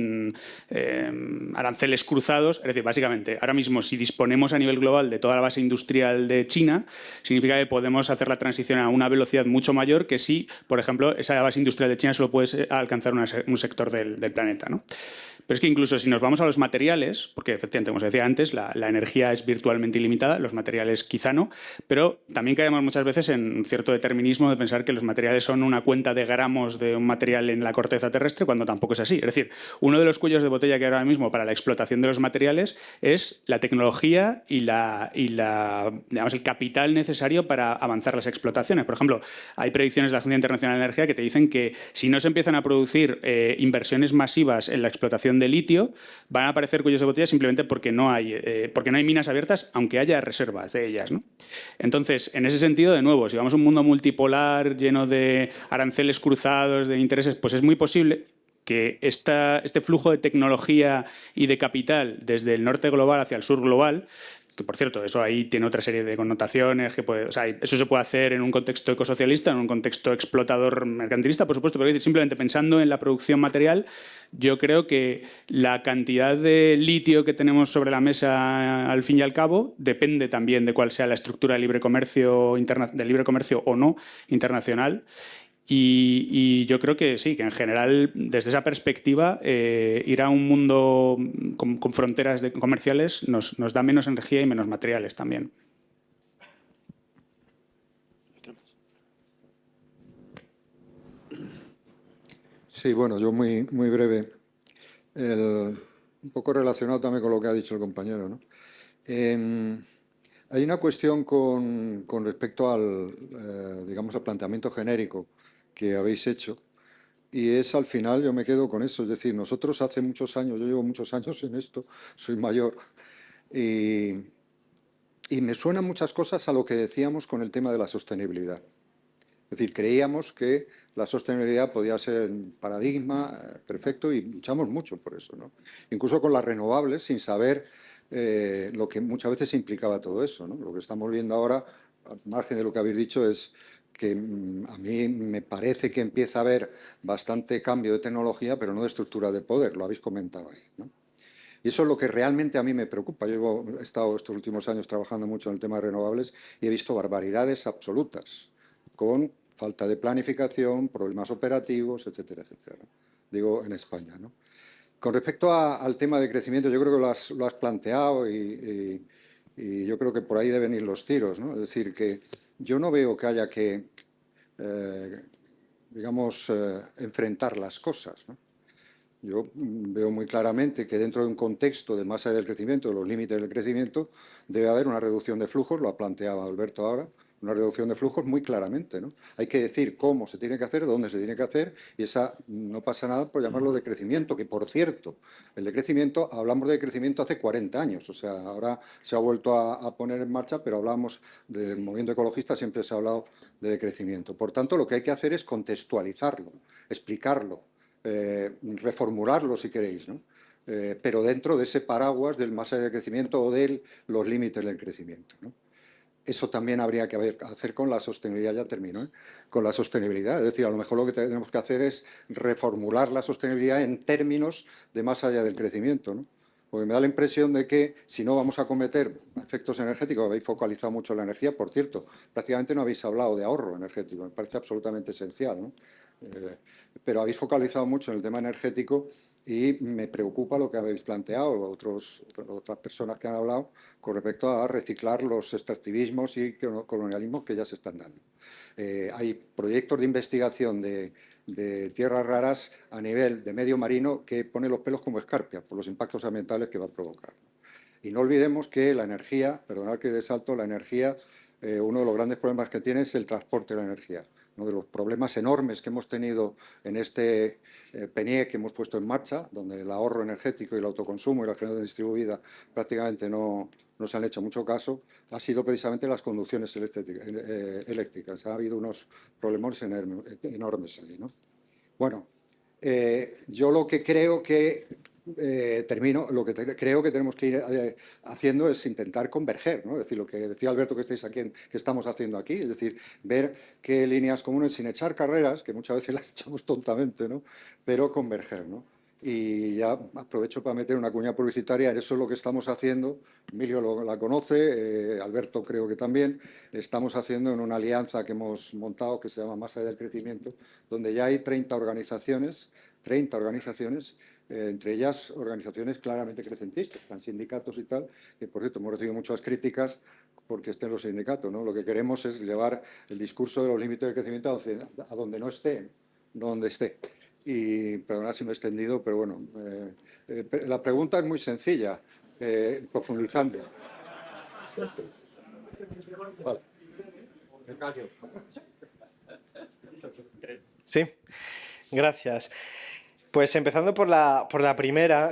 aranceles cruzados. Es decir, básicamente, ahora mismo, si disponemos a nivel global de toda la base industrial de China, significa que podemos hacer la transición a una velocidad mucho mayor que si, por ejemplo, esa base industrial de China solo puede alcanzar un sector del planeta, ¿no? Pero es que incluso si nos vamos a los materiales, porque efectivamente, como os decía antes, la energía es virtualmente ilimitada, los materiales quizá no, pero también caemos muchas veces en un cierto determinismo de pensar que los materiales son una cuenta de gramos de un material en la corteza terrestre, cuando tampoco es así. Es decir, uno de los cuellos de botella que hay ahora mismo para la explotación de los materiales es la tecnología y digamos, el capital necesario para avanzar las explotaciones. Por ejemplo, hay predicciones de la Agencia Internacional de Energía que te dicen que si no se empiezan a producir inversiones masivas en la explotación de litio, van a aparecer cuellos de botella simplemente porque no hay minas abiertas, aunque haya reservas de ellas, ¿no? Entonces, en ese sentido, de nuevo, si vamos a un mundo multipolar lleno de aranceles cruzados, de intereses, pues es muy posible que este flujo de tecnología y de capital desde el norte global hacia el sur global, que por cierto, eso ahí tiene otra serie de connotaciones, o sea, eso se puede hacer en un contexto ecosocialista, en un contexto explotador mercantilista, por supuesto, pero simplemente pensando en la producción material, yo creo que la cantidad de litio que tenemos sobre la mesa al fin y al cabo depende también de cuál sea la estructura del libre comercio o no internacional. Y yo creo que sí, que en general, desde esa perspectiva, ir a un mundo con fronteras comerciales nos da menos energía y menos materiales también. Sí, bueno, yo muy breve. Un poco relacionado también con lo que ha dicho el compañero, ¿no? Hay una cuestión con respecto al, digamos, al planteamiento genérico que habéis hecho, y es, al final, yo me quedo con eso. Es decir, nosotros hace muchos años, yo llevo muchos años en esto, soy mayor, y me suenan muchas cosas a lo que decíamos con el tema de la sostenibilidad. Es decir, creíamos que la sostenibilidad podía ser un paradigma perfecto y luchamos mucho por eso, ¿no? Incluso con las renovables, sin saber lo que muchas veces implicaba todo eso, ¿no? Lo que estamos viendo ahora, al margen de lo que habéis dicho, es que a mí me parece que empieza a haber bastante cambio de tecnología, pero no de estructura de poder, lo habéis comentado ahí, ¿no? Y eso es lo que realmente a mí me preocupa. Yo he estado estos últimos años trabajando mucho en el tema de renovables y he visto barbaridades absolutas, con falta de planificación, problemas operativos, etcétera, etcétera, ¿no? Digo, en España, ¿no? Con respecto al tema de crecimiento, yo creo que lo has planteado y yo creo que por ahí deben ir los tiros, ¿no? Es decir, que yo no veo que haya que, digamos, enfrentar las cosas, ¿no? Yo veo muy claramente que dentro de un contexto de masa del crecimiento, de los límites del crecimiento, debe haber una reducción de flujos, lo ha planteado Alberto ahora, una reducción de flujos muy claramente, ¿no? Hay que decir cómo se tiene que hacer, dónde se tiene que hacer, y esa no pasa nada por llamarlo decrecimiento, que por cierto, el decrecimiento, hablamos de decrecimiento hace 40 años, o sea, ahora se ha vuelto a poner en marcha, pero hablábamos del movimiento ecologista, siempre se ha hablado de decrecimiento. Por tanto, lo que hay que hacer es contextualizarlo, explicarlo, reformularlo si queréis, ¿no? Pero dentro de ese paraguas del más allá del crecimiento o de los límites del crecimiento, ¿no? Eso también habría que hacer con la sostenibilidad, ya termino, con la sostenibilidad. Es decir, a lo mejor lo que tenemos que hacer es reformular la sostenibilidad en términos de más allá del crecimiento, ¿no? Porque me da la impresión de que si no vamos a cometer efectos energéticos, habéis focalizado mucho en la energía, por cierto, prácticamente no habéis hablado de ahorro energético, me parece absolutamente esencial, ¿no? Pero habéis focalizado mucho en el tema energético y me preocupa lo que habéis planteado, otras personas que han hablado, con respecto a reciclar los extractivismos y colonialismos que ya se están dando. Hay proyectos de investigación de tierras raras a nivel de medio marino que pone los pelos como escarpia por los impactos ambientales que va a provocar. Y no olvidemos que la energía, perdonad que de salto, la energía, uno de los grandes problemas que tiene es el transporte de la energía. Uno de los problemas enormes que hemos tenido en este PNIE que hemos puesto en marcha, donde el ahorro energético y el autoconsumo y la generación distribuida prácticamente no se han hecho mucho caso, ha sido precisamente las conducciones eléctricas. Ha habido unos problemas enormes ahí, ¿no? Bueno, yo lo que creo que creo que tenemos que ir haciendo es intentar converger, ¿no? Es decir, lo que decía Alberto que estamos haciendo aquí, es decir, ver qué líneas comunes sin echar carreras, que muchas veces las echamos tontamente, ¿no? Pero converger, ¿no? Y ya aprovecho para meter una cuña publicitaria, eso es lo que estamos haciendo, Emilio la conoce, Alberto creo que también, estamos haciendo en una alianza que hemos montado que se llama Más allá del crecimiento, donde ya hay 30 organizaciones, entre ellas organizaciones claramente crecentistas, sindicatos y tal, que por cierto hemos recibido muchas críticas porque estén los sindicatos, ¿no? Lo que queremos es llevar el discurso de los límites del crecimiento a donde no esté, donde esté. Y perdonad si me he extendido, pero bueno, la pregunta es muy sencilla, profundizando. Vale. Sí, gracias. Pues empezando por la primera,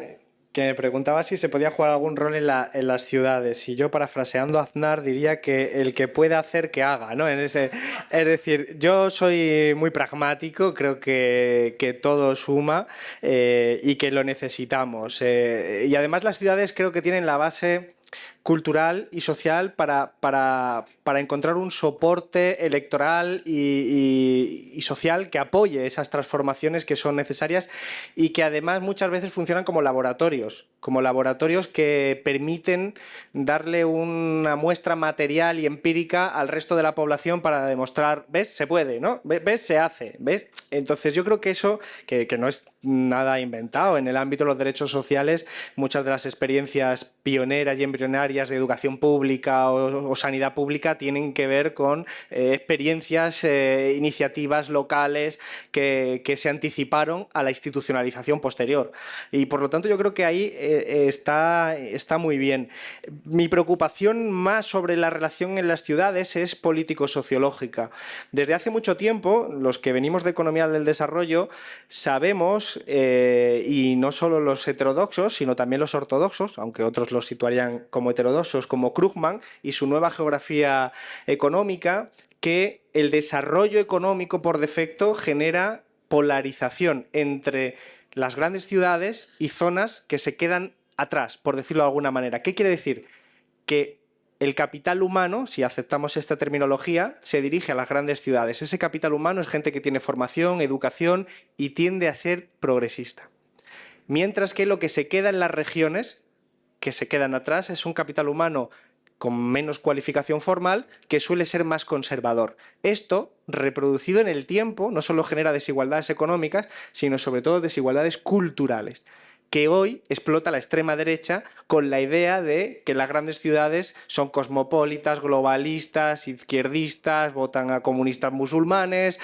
que me preguntaba si se podía jugar algún rol en las ciudades. Y yo, parafraseando a Aznar, diría que el que pueda hacer, que haga, ¿no? Es decir, yo soy muy pragmático, creo que todo suma y que lo necesitamos. Y además las ciudades creo que tienen la base cultural y social para encontrar un soporte electoral y social que apoye esas transformaciones que son necesarias y que además muchas veces funcionan como laboratorios que permiten darle una muestra material y empírica al resto de la población para demostrar, ¿ves? Se puede, ¿no? ¿Ves? Se hace, ¿ves? Entonces yo creo que eso, que no es nada inventado, en el ámbito de los derechos sociales, muchas de las experiencias pioneras y embrionarias de educación pública o sanidad pública tienen que ver con experiencias, iniciativas locales que se anticiparon a la institucionalización posterior. Y por lo tanto yo creo que ahí está muy bien. Mi preocupación más sobre la relación en las ciudades es político-sociológica. Desde hace mucho tiempo, los que venimos de economía del desarrollo, sabemos, y no solo los heterodoxos, sino también los ortodoxos, aunque otros los situarían como heterodoxos, como Krugman y su nueva geografía económica, que el desarrollo económico por defecto genera polarización entre las grandes ciudades y zonas que se quedan atrás, por decirlo de alguna manera. ¿Qué quiere decir? Que el capital humano, si aceptamos esta terminología, se dirige a las grandes ciudades. Ese capital humano es gente que tiene formación, educación y tiende a ser progresista. Mientras que lo que se queda en las regiones, que se quedan atrás, es un capital humano con menos cualificación formal, que suele ser más conservador. Esto, reproducido en el tiempo, no solo genera desigualdades económicas, sino sobre todo desigualdades culturales, que hoy explota la extrema derecha con la idea de que las grandes ciudades son cosmopolitas, globalistas, izquierdistas, votan a comunistas musulmanes,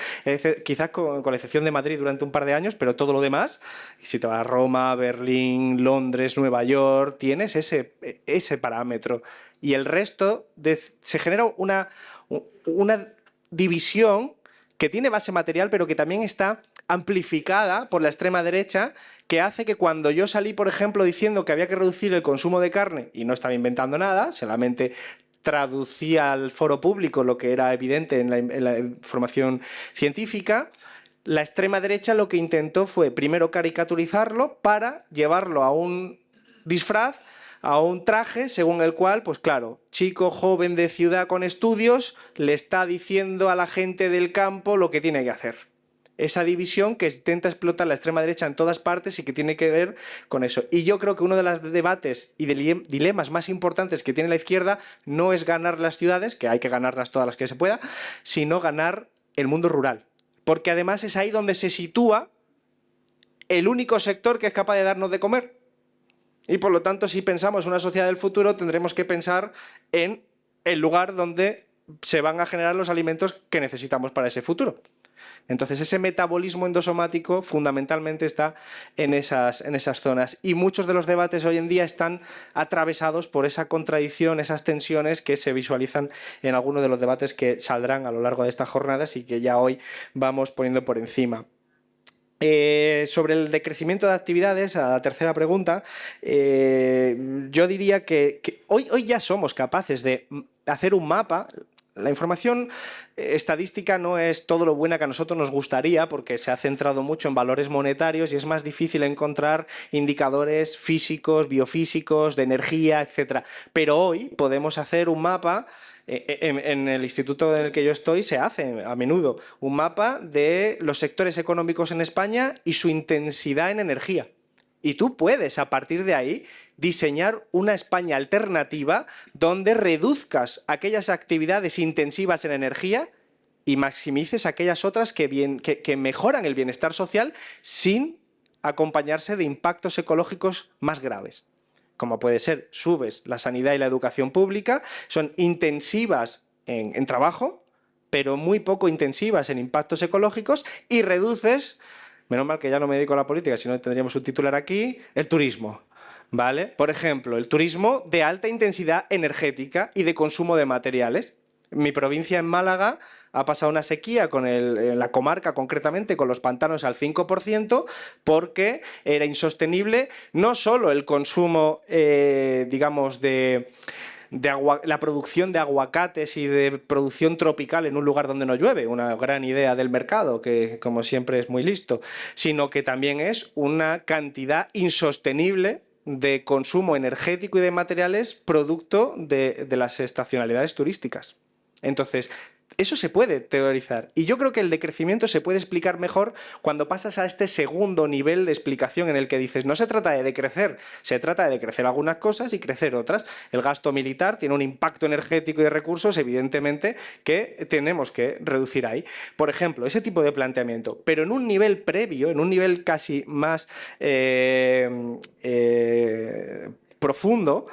quizás con la excepción de Madrid durante un par de años, pero todo lo demás, si te vas a Roma, Berlín, Londres, Nueva York, tienes ese parámetro. y el resto se genera una división que tiene base material, pero que también está amplificada por la extrema derecha, que hace que cuando yo salí, por ejemplo, diciendo que había que reducir el consumo de carne, y no estaba inventando nada, solamente traducía al foro público lo que era evidente en la información científica, la extrema derecha lo que intentó fue primero caricaturizarlo para llevarlo a un disfraz, a un traje según el cual, pues claro, chico joven de ciudad con estudios le está diciendo a la gente del campo lo que tiene que hacer. Esa división que intenta explotar la extrema derecha en todas partes y que tiene que ver con eso. Y yo creo que uno de los debates y dilemas más importantes que tiene la izquierda no es ganar las ciudades, que hay que ganarlas todas las que se pueda, sino ganar el mundo rural. Porque además es ahí donde se sitúa el único sector que es capaz de darnos de comer. Y por lo tanto, si pensamos en una sociedad del futuro, tendremos que pensar en el lugar donde se van a generar los alimentos que necesitamos para ese futuro. Entonces, ese metabolismo endosomático fundamentalmente está en esas zonas. Y muchos de los debates hoy en día están atravesados por esa contradicción, esas tensiones que se visualizan en algunos de los debates que saldrán a lo largo de estas jornadas y que ya hoy vamos poniendo por encima. Sobre el decrecimiento de actividades, a la tercera pregunta, yo diría que hoy ya somos capaces de hacer un mapa. La información estadística no es todo lo buena que a nosotros nos gustaría porque se ha centrado mucho en valores monetarios y es más difícil encontrar indicadores físicos, biofísicos, de energía, etc. Pero hoy podemos hacer un mapa. En el instituto en el que yo estoy se hace a menudo un mapa de los sectores económicos en España y su intensidad en energía. Y tú puedes, a partir de ahí, diseñar una España alternativa donde reduzcas aquellas actividades intensivas en energía y maximices aquellas otras que mejoran el bienestar social sin acompañarse de impactos ecológicos más graves. Como puede ser, subes la sanidad y la educación pública, son intensivas en trabajo, pero muy poco intensivas en impactos ecológicos, y reduces, menos mal que ya no me dedico a la política, si no tendríamos un titular aquí, el turismo. ¿Vale? Por ejemplo, el turismo de alta intensidad energética y de consumo de materiales. Mi provincia, en Málaga, ha pasado una sequía en la comarca, concretamente con los pantanos, al 5%, porque era insostenible no solo el consumo, digamos, la producción de aguacates y de producción tropical en un lugar donde no llueve, una gran idea del mercado, que como siempre es muy listo, sino que también es una cantidad insostenible de consumo energético y de materiales producto de las estacionalidades turísticas. Entonces, eso se puede teorizar. Y yo creo que el decrecimiento se puede explicar mejor cuando pasas a este segundo nivel de explicación en el que dices, no se trata de decrecer, se trata de decrecer algunas cosas y crecer otras. El gasto militar tiene un impacto energético y de recursos, evidentemente, que tenemos que reducir ahí. Por ejemplo, ese tipo de planteamiento. Pero en un nivel previo, en un nivel casi más profundo,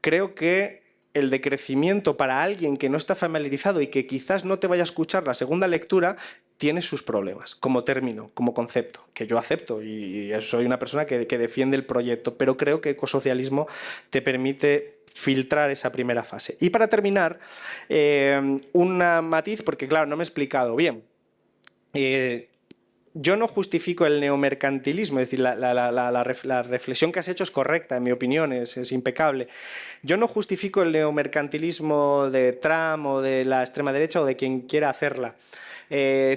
creo que el decrecimiento para alguien que no está familiarizado y que quizás no te vaya a escuchar la segunda lectura, tiene sus problemas como término, como concepto, que yo acepto y soy una persona que defiende el proyecto, pero creo que ecosocialismo te permite filtrar esa primera fase. Y para terminar, un matiz, porque claro, no me he explicado bien. Yo no justifico el neomercantilismo, es decir, la reflexión que has hecho es correcta, en mi opinión, es impecable. Yo no justifico el neomercantilismo de Trump o de la extrema derecha o de quien quiera hacerla.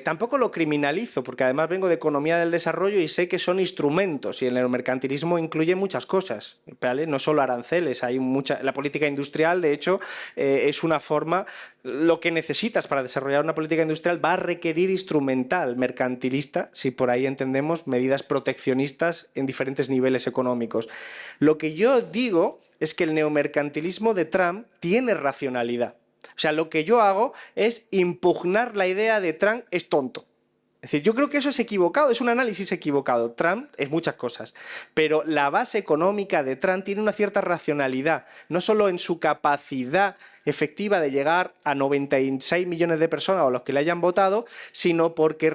Tampoco lo criminalizo, porque además vengo de economía del desarrollo y sé que son instrumentos, y el neomercantilismo incluye muchas cosas, ¿vale? No solo aranceles, la política industrial, de hecho, es una forma. Lo que necesitas para desarrollar una política industrial va a requerir instrumental mercantilista, si por ahí entendemos medidas proteccionistas en diferentes niveles económicos. Lo que yo digo es que el neomercantilismo de Trump tiene racionalidad. O sea, lo que yo hago es impugnar la idea de Trump es tonto. Es decir, yo creo que eso es equivocado, es un análisis equivocado. Trump es muchas cosas, pero la base económica de Trump tiene una cierta racionalidad, no solo en su capacidad efectiva de llegar a 96 millones de personas o los que le hayan votado, sino porque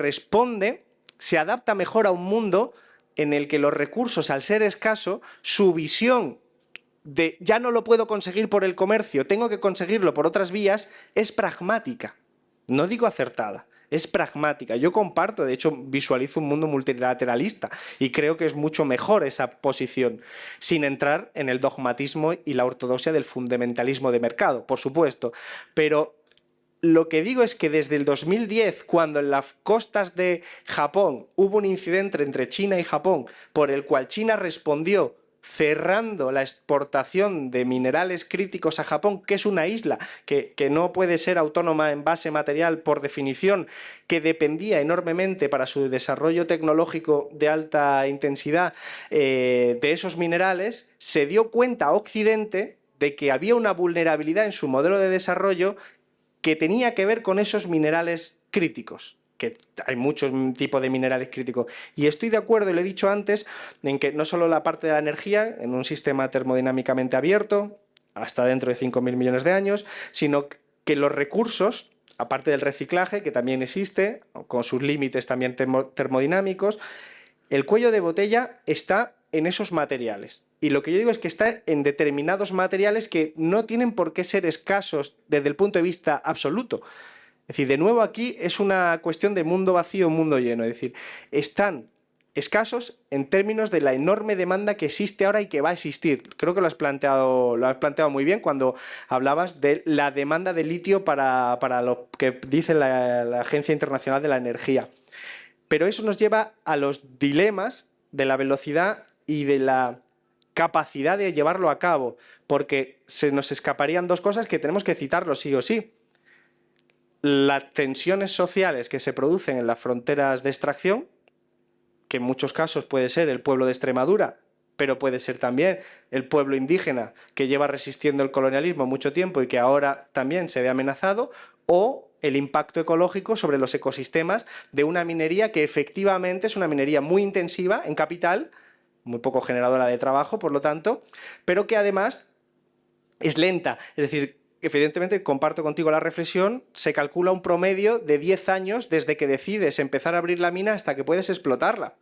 se adapta mejor a un mundo en el que los recursos, al ser escasos, su visión de ya no lo puedo conseguir por el comercio, tengo que conseguirlo por otras vías, es pragmática. No digo acertada, es pragmática. Yo comparto, de hecho, visualizo un mundo multilateralista y creo que es mucho mejor esa posición, sin entrar en el dogmatismo y la ortodoxia del fundamentalismo de mercado, por supuesto. Pero lo que digo es que desde el 2010, cuando en las costas de Japón hubo un incidente entre China y Japón, por el cual China respondió cerrando la exportación de minerales críticos a Japón, que es una isla que no puede ser autónoma en base material por definición, que dependía enormemente para su desarrollo tecnológico de alta intensidad de esos minerales, se dio cuenta Occidente de que había una vulnerabilidad en su modelo de desarrollo que tenía que ver con esos minerales críticos, que hay muchos tipos de minerales críticos. Y estoy de acuerdo, y lo he dicho antes, en que no solo la parte de la energía, en un sistema termodinámicamente abierto, hasta dentro de 5.000 millones de años, sino que los recursos, aparte del reciclaje, que también existe, con sus límites también termodinámicos, el cuello de botella está en esos materiales. Y lo que yo digo es que está en determinados materiales que no tienen por qué ser escasos desde el punto de vista absoluto. Es decir, de nuevo aquí es una cuestión de mundo vacío, mundo lleno. Es decir, están escasos en términos de la enorme demanda que existe ahora y que va a existir. Creo que lo has planteado muy bien cuando hablabas de la demanda de litio para lo que dice la Agencia Internacional de la Energía. Pero eso nos lleva a los dilemas de la velocidad y de la capacidad de llevarlo a cabo, porque se nos escaparían dos cosas que tenemos que citarlo sí o sí. Las tensiones sociales que se producen en las fronteras de extracción, que en muchos casos puede ser el pueblo de Extremadura, pero puede ser también el pueblo indígena que lleva resistiendo el colonialismo mucho tiempo y que ahora también se ve amenazado, o el impacto ecológico sobre los ecosistemas de una minería que efectivamente es una minería muy intensiva en capital, muy poco generadora de trabajo, por lo tanto, pero que además es lenta. Es decir, evidentemente, comparto contigo la reflexión, se calcula un promedio de 10 años desde que decides empezar a abrir la mina hasta que puedes explotarla.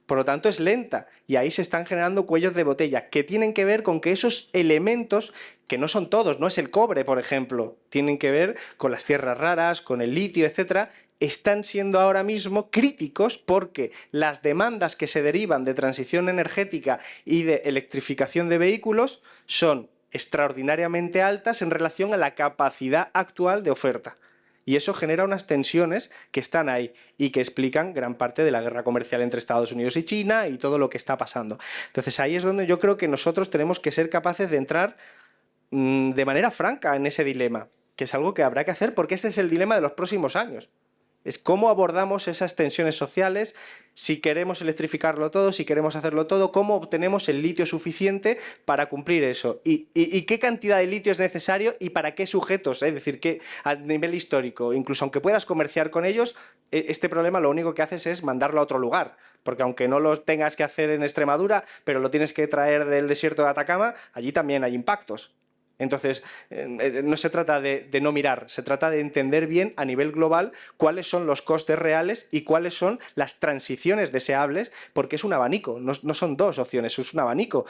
Por lo tanto, es lenta y ahí se están generando cuellos de botella que tienen que ver con que esos elementos, que no son todos, no es el cobre, por ejemplo, tienen que ver con las tierras raras, con el litio, etcétera, están siendo ahora mismo críticos porque las demandas que se derivan de transición energética y de electrificación de vehículos son extraordinariamente altas en relación a la capacidad actual de oferta. Y eso genera unas tensiones que están ahí y que explican gran parte de la guerra comercial entre Estados Unidos y China y todo lo que está pasando. Entonces ahí es donde yo creo que nosotros tenemos que ser capaces de entrar de manera franca en ese dilema, que es algo que habrá que hacer porque ese es el dilema de los próximos años. Es cómo abordamos esas tensiones sociales, si queremos electrificarlo todo, si queremos hacerlo todo, cómo obtenemos el litio suficiente para cumplir eso y qué cantidad de litio es necesario y para qué sujetos, es decir, que a nivel histórico, incluso aunque puedas comerciar con ellos, este problema lo único que haces es mandarlo a otro lugar, porque aunque no lo tengas que hacer en Extremadura, pero lo tienes que traer del desierto de Atacama, allí también hay impactos. Entonces, no se trata de no mirar, se trata de entender bien a nivel global cuáles son los costes reales y cuáles son las transiciones deseables, porque es un abanico, no son dos opciones, es un abanico.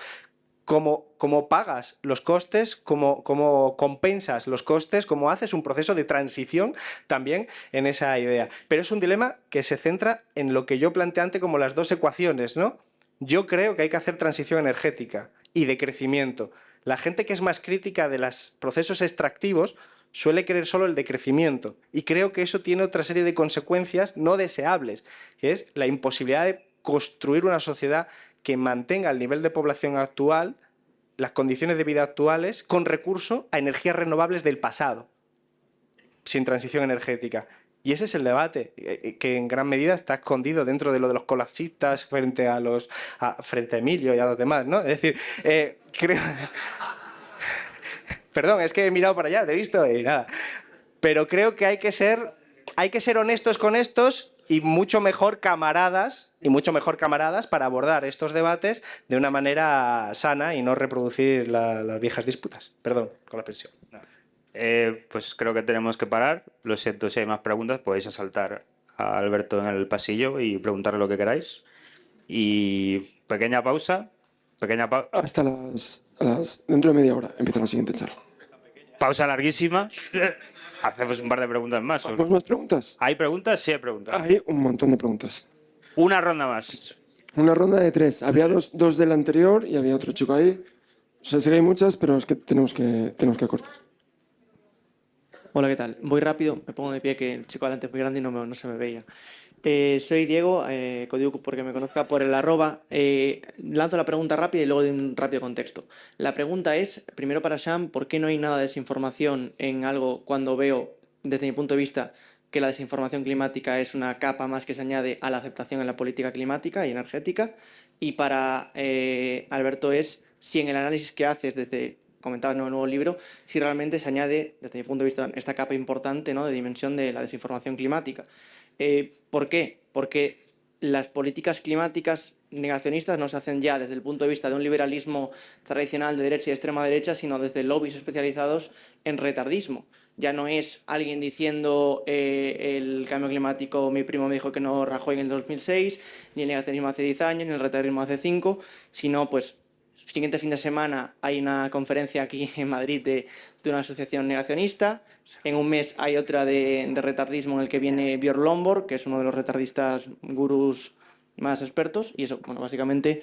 Cómo pagas los costes, cómo compensas los costes, cómo haces un proceso de transición también en esa idea. Pero es un dilema que se centra en lo que yo planteé antes como las dos ecuaciones, ¿no? Yo creo que hay que hacer transición energética y de crecimiento. La gente que es más crítica de los procesos extractivos suele querer solo el decrecimiento y creo que eso tiene otra serie de consecuencias no deseables, que es la imposibilidad de construir una sociedad que mantenga el nivel de población actual, las condiciones de vida actuales, con recurso a energías renovables del pasado, sin transición energética. Y ese es el debate, que en gran medida está escondido dentro de lo de los colapsistas frente a Emilio y a los demás, ¿no? Es decir, creo... Perdón, es que he mirado para allá, te he visto y nada. Pero creo que hay que ser honestos con estos y mucho mejor camaradas para abordar estos debates de una manera sana y no reproducir las viejas disputas. Perdón, con la pensión. Pues creo que tenemos que parar. Lo siento, si hay más preguntas podéis asaltar a Alberto en el pasillo y preguntarle lo que queráis. Y pequeña pausa, pequeña pausa. Hasta dentro de media hora empieza la siguiente charla. Pausa larguísima. Hacemos un par de preguntas más. ¿Hacemos más preguntas? ¿Hay preguntas? Sí, hay preguntas. Hay un montón de preguntas. Una ronda más. Una ronda de 3. Había dos del anterior y había otro chico ahí. O sea, sé que hay muchas, pero es que tenemos que cortar. Hola, ¿qué tal? Voy rápido, me pongo de pie, que el chico adelante es muy grande y no se me veía. Soy Diego, código porque me conozca por el @. Lanzo la pregunta rápida y luego doy un rápido contexto. La pregunta es, primero para Sam, ¿por qué no hay nada de desinformación en algo cuando veo, desde mi punto de vista, que la desinformación climática es una capa más que se añade a la aceptación en la política climática y energética? Y para Alberto es, si en el análisis que haces desde... comentabas en el nuevo libro, si realmente se añade, desde mi punto de vista, esta capa importante, ¿no?, de dimensión de la desinformación climática. ¿Por qué? Porque las políticas climáticas negacionistas no se hacen ya desde el punto de vista de un liberalismo tradicional de derecha y extrema derecha, sino desde lobbies especializados en retardismo. Ya no es alguien diciendo el cambio climático, mi primo me dijo que no, Rajoy en el 2006, ni el negacionismo hace 10 años, ni el retardismo hace 5, sino pues... Siguiente fin de semana hay una conferencia aquí en Madrid de una asociación negacionista. En un mes hay otra de retardismo en el que viene Björn Lomborg, que es uno de los retardistas gurús más expertos. Y eso, bueno, básicamente,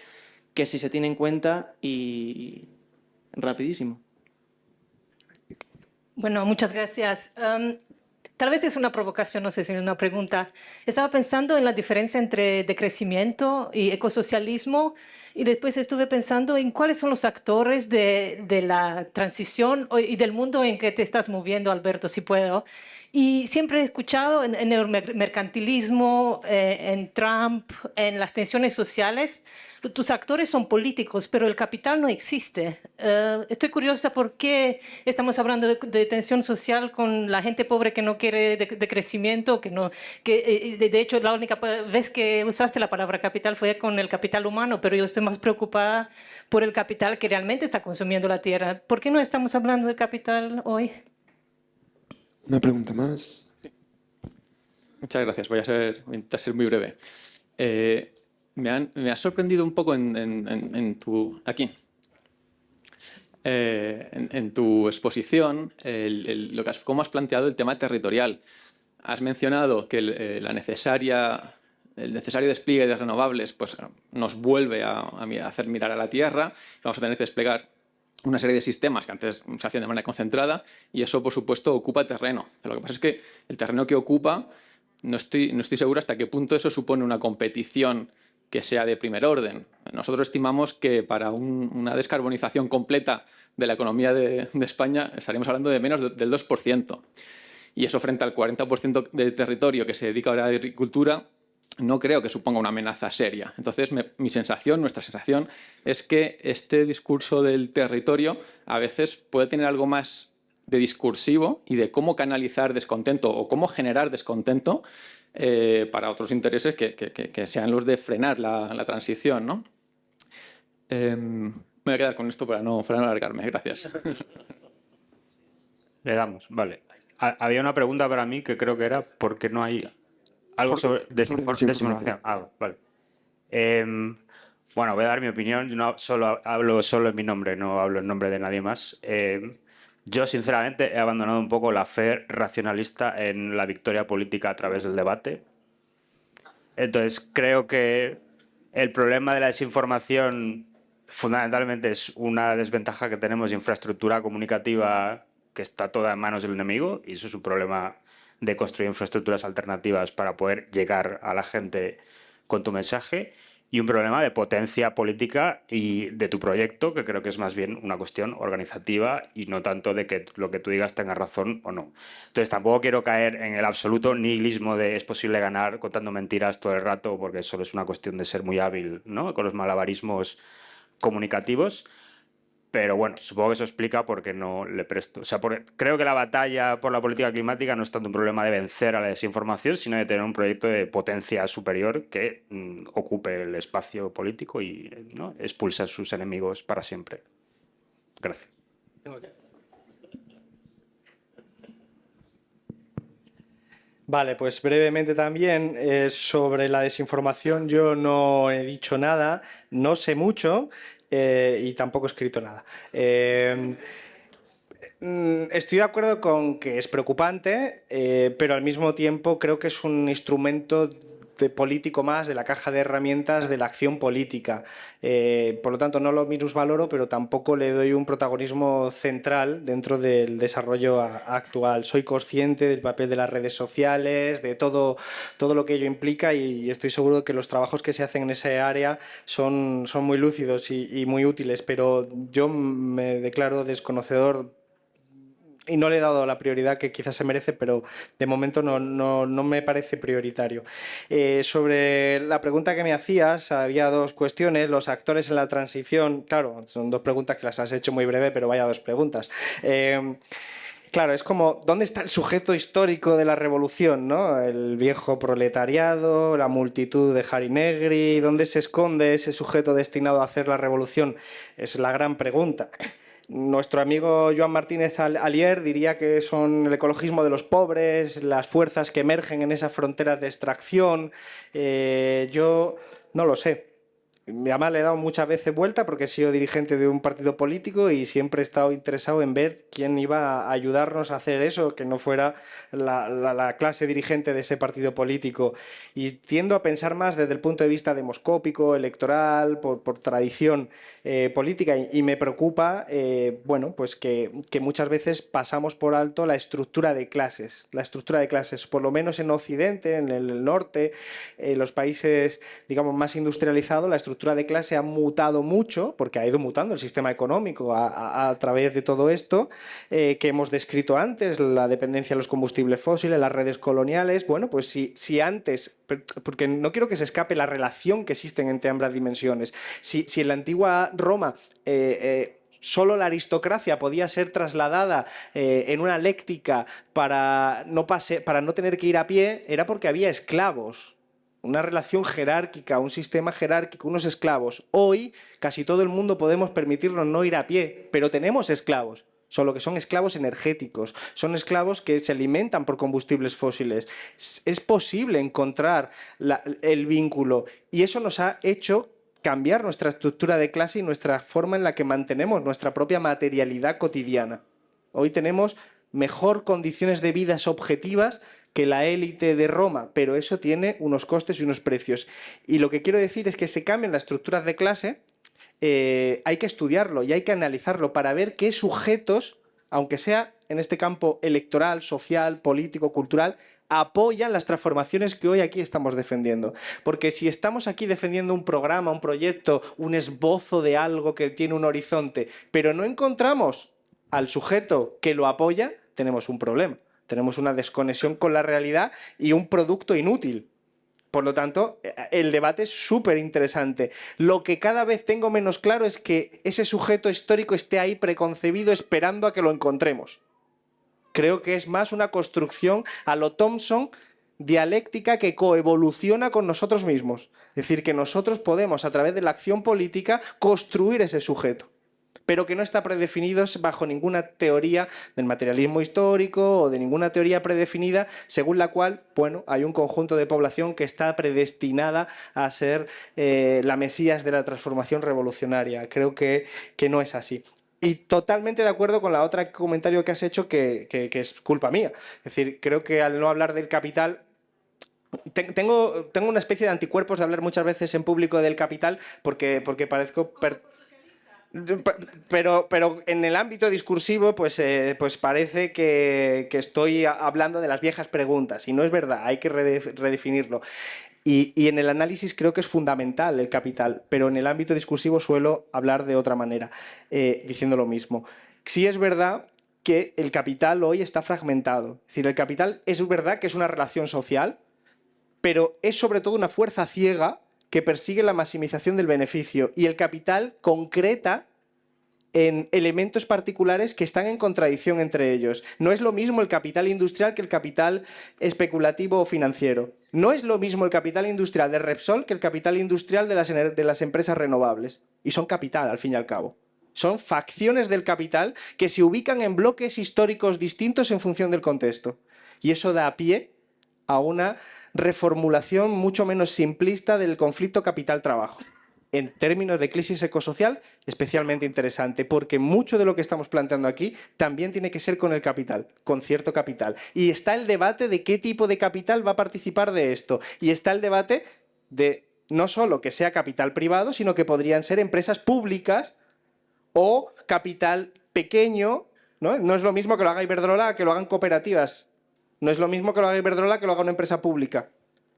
que si se tiene en cuenta y rapidísimo. Bueno, muchas gracias. Tal vez es una provocación, no sé si es una pregunta. Estaba pensando en la diferencia entre decrecimiento y ecosocialismo y después estuve pensando en cuáles son los actores de la transición y del mundo en que te estás moviendo, Alberto, si puedo. Y siempre he escuchado en el mercantilismo, en Trump, en las tensiones sociales, tus actores son políticos, pero el capital no existe. Estoy curiosa por qué estamos hablando de tensión social con la gente pobre que no quiere de crecimiento, de hecho la única vez que usaste la palabra capital fue con el capital humano, pero yo estoy más preocupada por el capital que realmente está consumiendo la tierra. ¿Por qué no estamos hablando de capital hoy? Una pregunta más. Sí. Muchas gracias. Voy a intentar ser muy breve. Me ha sorprendido un poco en tu exposición cómo has planteado el tema territorial. Has mencionado que el necesario despliegue de renovables pues, nos vuelve a hacer mirar a la Tierra. Vamos a tener que desplegar una serie de sistemas que antes se hacían de manera concentrada y eso, por supuesto, ocupa terreno. Lo que pasa es que el terreno que ocupa, no estoy seguro hasta qué punto eso supone una competición que sea de primer orden. Nosotros estimamos que para una descarbonización completa de la economía de España estaríamos hablando de menos del 2%. Y eso frente al 40% de territorio que se dedica ahora a la agricultura, no creo que suponga una amenaza seria. Entonces, nuestra sensación es que este discurso del territorio a veces puede tener algo más de discursivo y de cómo canalizar descontento o cómo generar descontento para otros intereses que sean los de frenar la transición, ¿no? Me voy a quedar con esto para no alargarme. Gracias. Le damos, vale. Había una pregunta para mí que creo que era ¿por qué no hay algo sobre desinformación? Vale. Bueno, voy a dar mi opinión. Yo hablo solo en mi nombre, no hablo en nombre de nadie más. Yo, sinceramente, he abandonado un poco la fe racionalista en la victoria política a través del debate. Entonces, creo que el problema de la desinformación fundamentalmente es una desventaja que tenemos de infraestructura comunicativa que está toda en manos del enemigo, y eso es un problema de construir infraestructuras alternativas para poder llegar a la gente con tu mensaje, y un problema de potencia política y de tu proyecto, que creo que es más bien una cuestión organizativa y no tanto de que lo que tú digas tenga razón o no. Entonces tampoco quiero caer en el absoluto nihilismo de es posible ganar contando mentiras todo el rato, porque solo es una cuestión de ser muy hábil, ¿no?, con los malabarismos comunicativos. Pero bueno, supongo que eso explica por qué no le presto. O sea, creo que la batalla por la política climática no es tanto un problema de vencer a la desinformación, sino de tener un proyecto de potencia superior que ocupe el espacio político y, ¿no?, expulse a sus enemigos para siempre. Gracias. Vale, pues brevemente también sobre la desinformación yo no he dicho nada, no sé mucho, y tampoco he escrito nada. Estoy de acuerdo con que es preocupante, pero al mismo tiempo creo que es un instrumento político más de la caja de herramientas de la acción política. Por lo tanto, no lo minusvaloro, pero tampoco le doy un protagonismo central dentro del desarrollo actual. Soy consciente del papel de las redes sociales, de todo lo que ello implica, y estoy seguro de que los trabajos que se hacen en esa área son muy lúcidos y muy útiles, pero yo me declaro desconocedor y no le he dado la prioridad que quizás se merece, pero de momento no me parece prioritario. Sobre la pregunta que me hacías, había dos cuestiones. Los actores en la transición, claro, son dos preguntas que las has hecho muy breve, pero vaya dos preguntas. Claro, es como, ¿dónde está el sujeto histórico de la revolución, ¿no? El viejo proletariado, la multitud de Jari Negri, ¿dónde se esconde ese sujeto destinado a hacer la revolución? Es la gran pregunta. Nuestro amigo Joan Martínez Alier diría que son el ecologismo de los pobres, las fuerzas que emergen en esas fronteras de extracción. Yo no lo sé. Además, le he dado muchas veces vuelta porque he sido dirigente de un partido político y siempre he estado interesado en ver quién iba a ayudarnos a hacer eso, que no fuera la clase dirigente de ese partido político. Y tiendo a pensar más desde el punto de vista demoscópico, electoral, por tradición política. Y me preocupa bueno, pues que muchas veces pasamos por alto la estructura de clases. La estructura de clases, por lo menos en Occidente, en el norte, los países, digamos, más industrializados, la estructura de clase ha mutado mucho, porque ha ido mutando el sistema económico a través de todo esto que hemos descrito antes, la dependencia de los combustibles fósiles, las redes coloniales. Bueno, pues si antes, porque no quiero que se escape la relación que existen entre ambas dimensiones, si en la antigua Roma solo la aristocracia podía ser trasladada en una léctica para no tener que ir a pie, era porque había esclavos. Una relación jerárquica, un sistema jerárquico, unos esclavos. Hoy casi todo el mundo podemos permitirnos no ir a pie, pero tenemos esclavos. Solo que son esclavos energéticos, son esclavos que se alimentan por combustibles fósiles. Es posible encontrar el vínculo, y eso nos ha hecho cambiar nuestra estructura de clase y nuestra forma en la que mantenemos nuestra propia materialidad cotidiana. Hoy tenemos mejor condiciones de vida objetivas que la élite de Roma, pero eso tiene unos costes y unos precios. Y lo que quiero decir es que se cambian las estructuras de clase, hay que estudiarlo y hay que analizarlo para ver qué sujetos, aunque sea en este campo electoral, social, político, cultural, apoyan las transformaciones que hoy aquí estamos defendiendo. Porque si estamos aquí defendiendo un programa, un proyecto, un esbozo de algo que tiene un horizonte, pero no encontramos al sujeto que lo apoya, tenemos un problema. Tenemos una desconexión con la realidad y un producto inútil. Por lo tanto, el debate es súper interesante. Lo que cada vez tengo menos claro es que ese sujeto histórico esté ahí preconcebido esperando a que lo encontremos. Creo que es más una construcción a lo Thompson, dialéctica, que coevoluciona con nosotros mismos. Es decir, que nosotros podemos, a través de la acción política, construir ese sujeto, pero que no está predefinido bajo ninguna teoría del materialismo histórico o de ninguna teoría predefinida según la cual, bueno, hay un conjunto de población que está predestinada a ser la mesías de la transformación revolucionaria. Creo que no es así. Y totalmente de acuerdo con la otra comentario que has hecho, que es culpa mía. Es decir, creo que al no hablar del capital... Tengo una especie de anticuerpos de hablar muchas veces en público del capital porque parezco... Pero en el ámbito discursivo pues parece que estoy hablando de las viejas preguntas, y no es verdad, hay que redefinirlo. Y en el análisis creo que es fundamental el capital, pero en el ámbito discursivo suelo hablar de otra manera, diciendo lo mismo. Sí es verdad que el capital hoy está fragmentado. Es decir, el capital es verdad que es una relación social, pero es sobre todo una fuerza ciega que persigue la maximización del beneficio, y el capital concreta en elementos particulares que están en contradicción entre ellos. No es lo mismo el capital industrial que el capital especulativo o financiero. No es lo mismo el capital industrial de Repsol que el capital industrial de las empresas renovables. Y son capital, al fin y al cabo. Son facciones del capital que se ubican en bloques históricos distintos en función del contexto. Y eso da pie a una reformulación mucho menos simplista del conflicto capital-trabajo. en términos de crisis ecosocial, especialmente interesante, porque mucho de lo que estamos planteando aquí también tiene que ser con el capital, con cierto capital. Y está el debate de qué tipo de capital va a participar de esto. Y está el debate de no solo que sea capital privado, sino que podrían ser empresas públicas o capital pequeño, ¿no? No es lo mismo que lo haga Iberdrola que lo hagan cooperativas. No es lo mismo que lo haga Iberdrola que lo haga una empresa pública.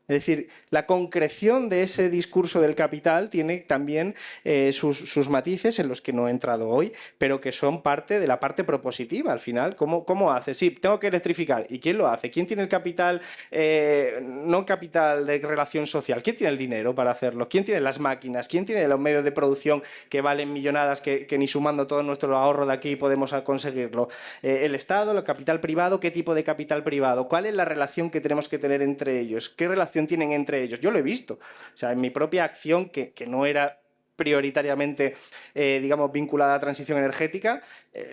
Es decir, la concreción de ese discurso del capital tiene también sus matices en los que no he entrado hoy, pero que son parte de la parte propositiva. Al final, ¿cómo hace? Sí, tengo que electrificar. ¿Y quién lo hace? ¿Quién tiene el capital, no capital de relación social? ¿Quién tiene el dinero para hacerlo? ¿Quién tiene las máquinas? ¿Quién tiene los medios de producción que valen millonadas, que ni sumando todo nuestro ahorro de aquí podemos conseguirlo? ¿El Estado, el capital privado? ¿Qué tipo de capital privado? ¿Cuál es la relación que tenemos que tener entre ellos? ¿Qué relación tienen entre ellos? Yo lo he visto. O sea, en mi propia acción, que no era prioritariamente, digamos, vinculada a la transición energética,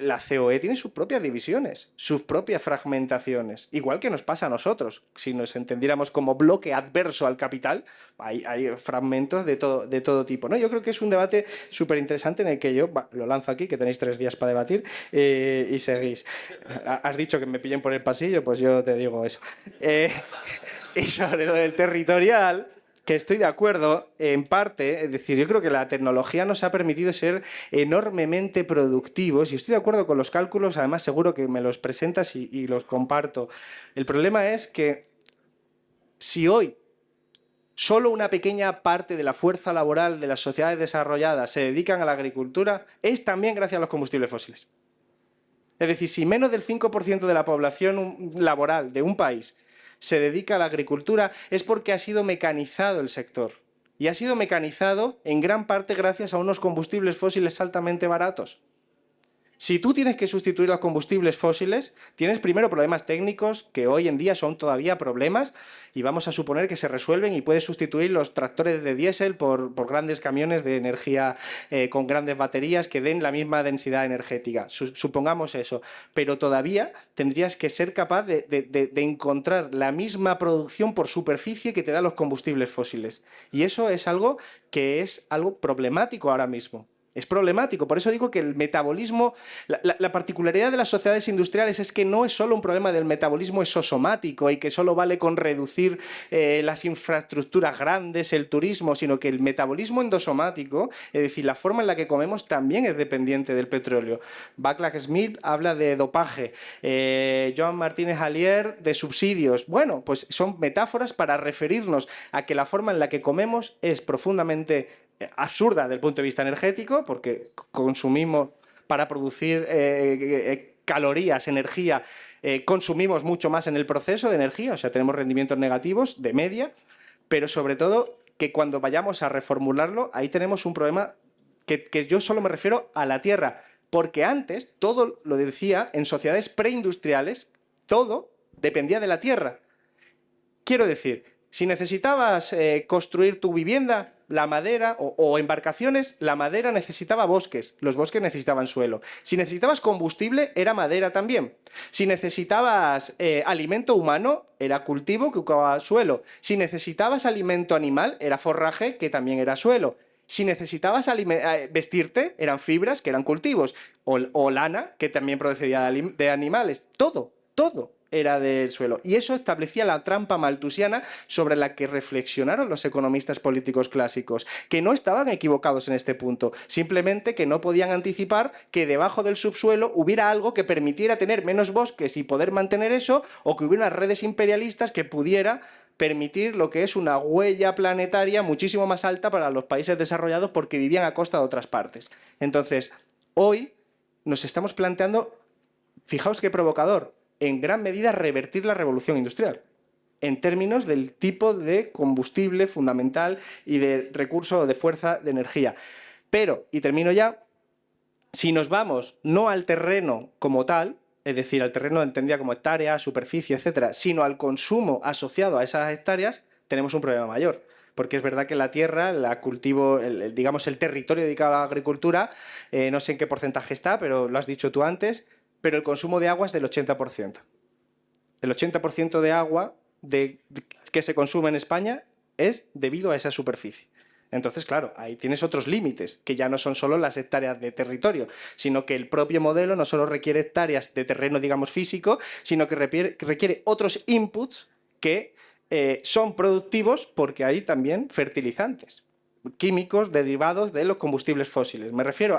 la COE tiene sus propias divisiones, sus propias fragmentaciones, igual que nos pasa a nosotros. Si nos entendiéramos como bloque adverso al capital, hay fragmentos de todo tipo, ¿no? Yo creo que es un debate súper interesante en el que yo lo lanzo aquí, que tenéis 3 días para debatir, y seguís. Has dicho que me pillen por el pasillo, pues yo te digo eso. Y sobre lo del territorial, que estoy de acuerdo en parte, es decir, yo creo que la tecnología nos ha permitido ser enormemente productivos y estoy de acuerdo con los cálculos, además seguro que me los presentas y los comparto. El problema es que si hoy solo una pequeña parte de la fuerza laboral de las sociedades desarrolladas se dedican a la agricultura, es también gracias a los combustibles fósiles. Es decir, si menos del 5% de la población laboral de un país se dedica a la agricultura, es porque ha sido mecanizado el sector. Y ha sido mecanizado en gran parte gracias a unos combustibles fósiles altamente baratos. Si tú tienes que sustituir los combustibles fósiles, tienes primero problemas técnicos que hoy en día son todavía problemas y vamos a suponer que se resuelven y puedes sustituir los tractores de diésel por grandes camiones de energía con grandes baterías que den la misma densidad energética. Supongamos eso, pero todavía tendrías que ser capaz de encontrar la misma producción por superficie que te dan los combustibles fósiles. Y eso es algo que es algo problemático ahora mismo. Es problemático, por eso digo que el metabolismo, la particularidad de las sociedades industriales es que no es solo un problema del metabolismo exosomático y que solo vale con reducir las infraestructuras grandes, el turismo, sino que el metabolismo endosomático, es decir, la forma en la que comemos también es dependiente del petróleo. Václav Smil habla de dopaje, Joan Martínez Alier de subsidios. Bueno, pues son metáforas para referirnos a que la forma en la que comemos es profundamente absurda desde el punto de vista energético, porque consumimos para producir calorías, energía, consumimos mucho más en el proceso de energía, o sea, tenemos rendimientos negativos de media, pero sobre todo que cuando vayamos a reformularlo, ahí tenemos un problema que yo solo me refiero a la tierra, porque antes, todo lo decía, en sociedades preindustriales, todo dependía de la tierra. Quiero decir, si necesitabas construir tu vivienda, la madera o embarcaciones, la madera necesitaba bosques, los bosques necesitaban suelo. Si necesitabas combustible, era madera también. Si necesitabas alimento humano, era cultivo que ocupaba suelo. Si necesitabas alimento animal, era forraje que también era suelo. Si necesitabas vestirte, eran fibras que eran cultivos. O lana, que también procedía de animales. Todo era del suelo. Y eso establecía la trampa maltusiana sobre la que reflexionaron los economistas políticos clásicos, que no estaban equivocados en este punto, simplemente que no podían anticipar que debajo del subsuelo hubiera algo que permitiera tener menos bosques y poder mantener eso, o que hubiera unas redes imperialistas que pudiera permitir lo que es una huella planetaria muchísimo más alta para los países desarrollados porque vivían a costa de otras partes. Entonces, hoy nos estamos planteando, fijaos qué provocador, en gran medida revertir la revolución industrial en términos del tipo de combustible fundamental y de recurso de fuerza de energía. Pero, y termino ya, si nos vamos no al terreno como tal, es decir, al terreno entendida como hectárea, superficie, etcétera, sino al consumo asociado a esas hectáreas, tenemos un problema mayor. Porque es verdad que la tierra, la cultivo, digamos el territorio dedicado a la agricultura, no sé en qué porcentaje está, pero lo has dicho tú antes, pero el consumo de agua es del 80%. El 80% de agua que se consume en España es debido a esa superficie. Entonces, claro, ahí tienes otros límites, que ya no son solo las hectáreas de territorio, sino que el propio modelo no solo requiere hectáreas de terreno, digamos, físico, sino que requiere otros inputs que son productivos porque hay también fertilizantes químicos derivados de los combustibles fósiles.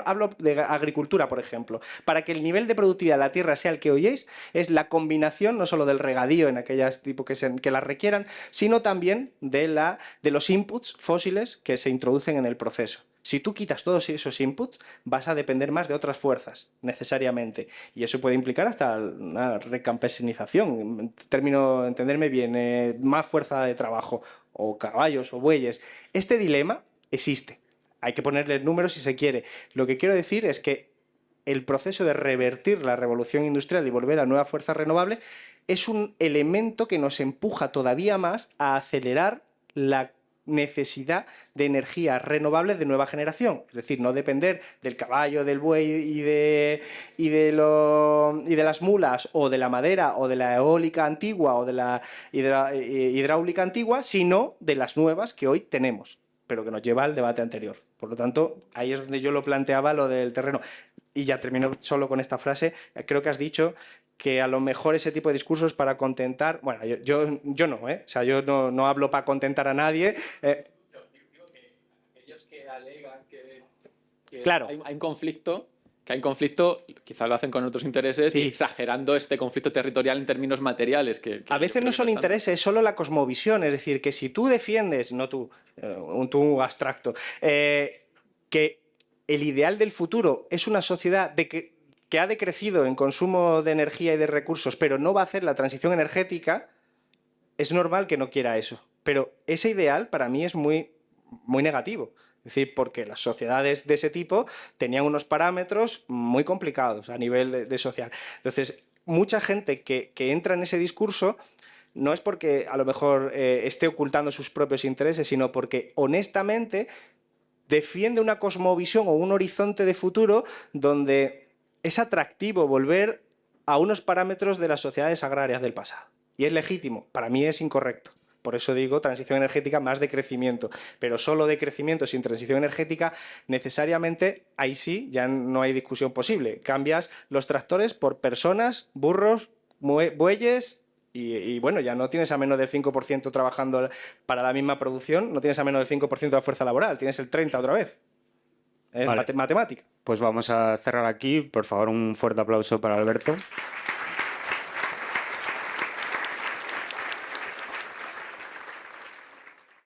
Hablo de agricultura, por ejemplo. Para que el nivel de productividad de la tierra sea el que oyéis, es la combinación no solo del regadío en aquellas tipo que las requieran, sino también de los inputs fósiles que se introducen en el proceso. Si tú quitas todos esos inputs, vas a depender más de otras fuerzas, necesariamente. Y eso puede implicar hasta una recampesinización, entenderme bien, más fuerza de trabajo, o caballos, o bueyes. Este dilema existe. Hay que ponerle números si se quiere. Lo que quiero decir es que el proceso de revertir la revolución industrial y volver a nuevas fuerzas renovables es un elemento que nos empuja todavía más a acelerar la necesidad de energía renovable de nueva generación, es decir, no depender del caballo, del buey y de las mulas, o de la madera, o de la eólica antigua, o de la hidráulica antigua, sino de las nuevas que hoy tenemos, pero que nos lleva al debate anterior. Por lo tanto, ahí es donde yo lo planteaba, lo del terreno. Y ya termino solo con esta frase. Creo que has dicho que a lo mejor ese tipo de discursos para contentar... Bueno, yo no, ¿eh? O sea, yo no hablo para contentar a nadie. Digo que aquellos que alegan que claro. hay un conflicto, quizá lo hacen con otros intereses, y exagerando este conflicto territorial en términos materiales. A veces no son intereses, es solo la cosmovisión. Es decir, que si tú defiendes, no tú, tú abstracto, que el ideal del futuro es una sociedad que ha decrecido en consumo de energía y de recursos, pero no va a hacer la transición energética, es normal que no quiera eso. Pero ese ideal para mí es muy, muy negativo. Es decir, porque las sociedades de ese tipo tenían unos parámetros muy complicados a nivel de social. Entonces, mucha gente que entra en ese discurso no es porque a lo mejor esté ocultando sus propios intereses, sino porque honestamente defiende una cosmovisión o un horizonte de futuro donde es atractivo volver a unos parámetros de las sociedades agrarias del pasado. Y es legítimo. Para mí es incorrecto. Por eso digo transición energética más de crecimiento. Pero solo de crecimiento sin transición energética, necesariamente, ahí sí, ya no hay discusión posible. Cambias los tractores por personas, burros, bueyes... Y bueno, ya no tienes a menos del 5% trabajando para la misma producción, no tienes a menos del 5% de la fuerza laboral, tienes el 30% otra vez. Es matemática. Pues vamos a cerrar aquí. Por favor, un fuerte aplauso para Alberto.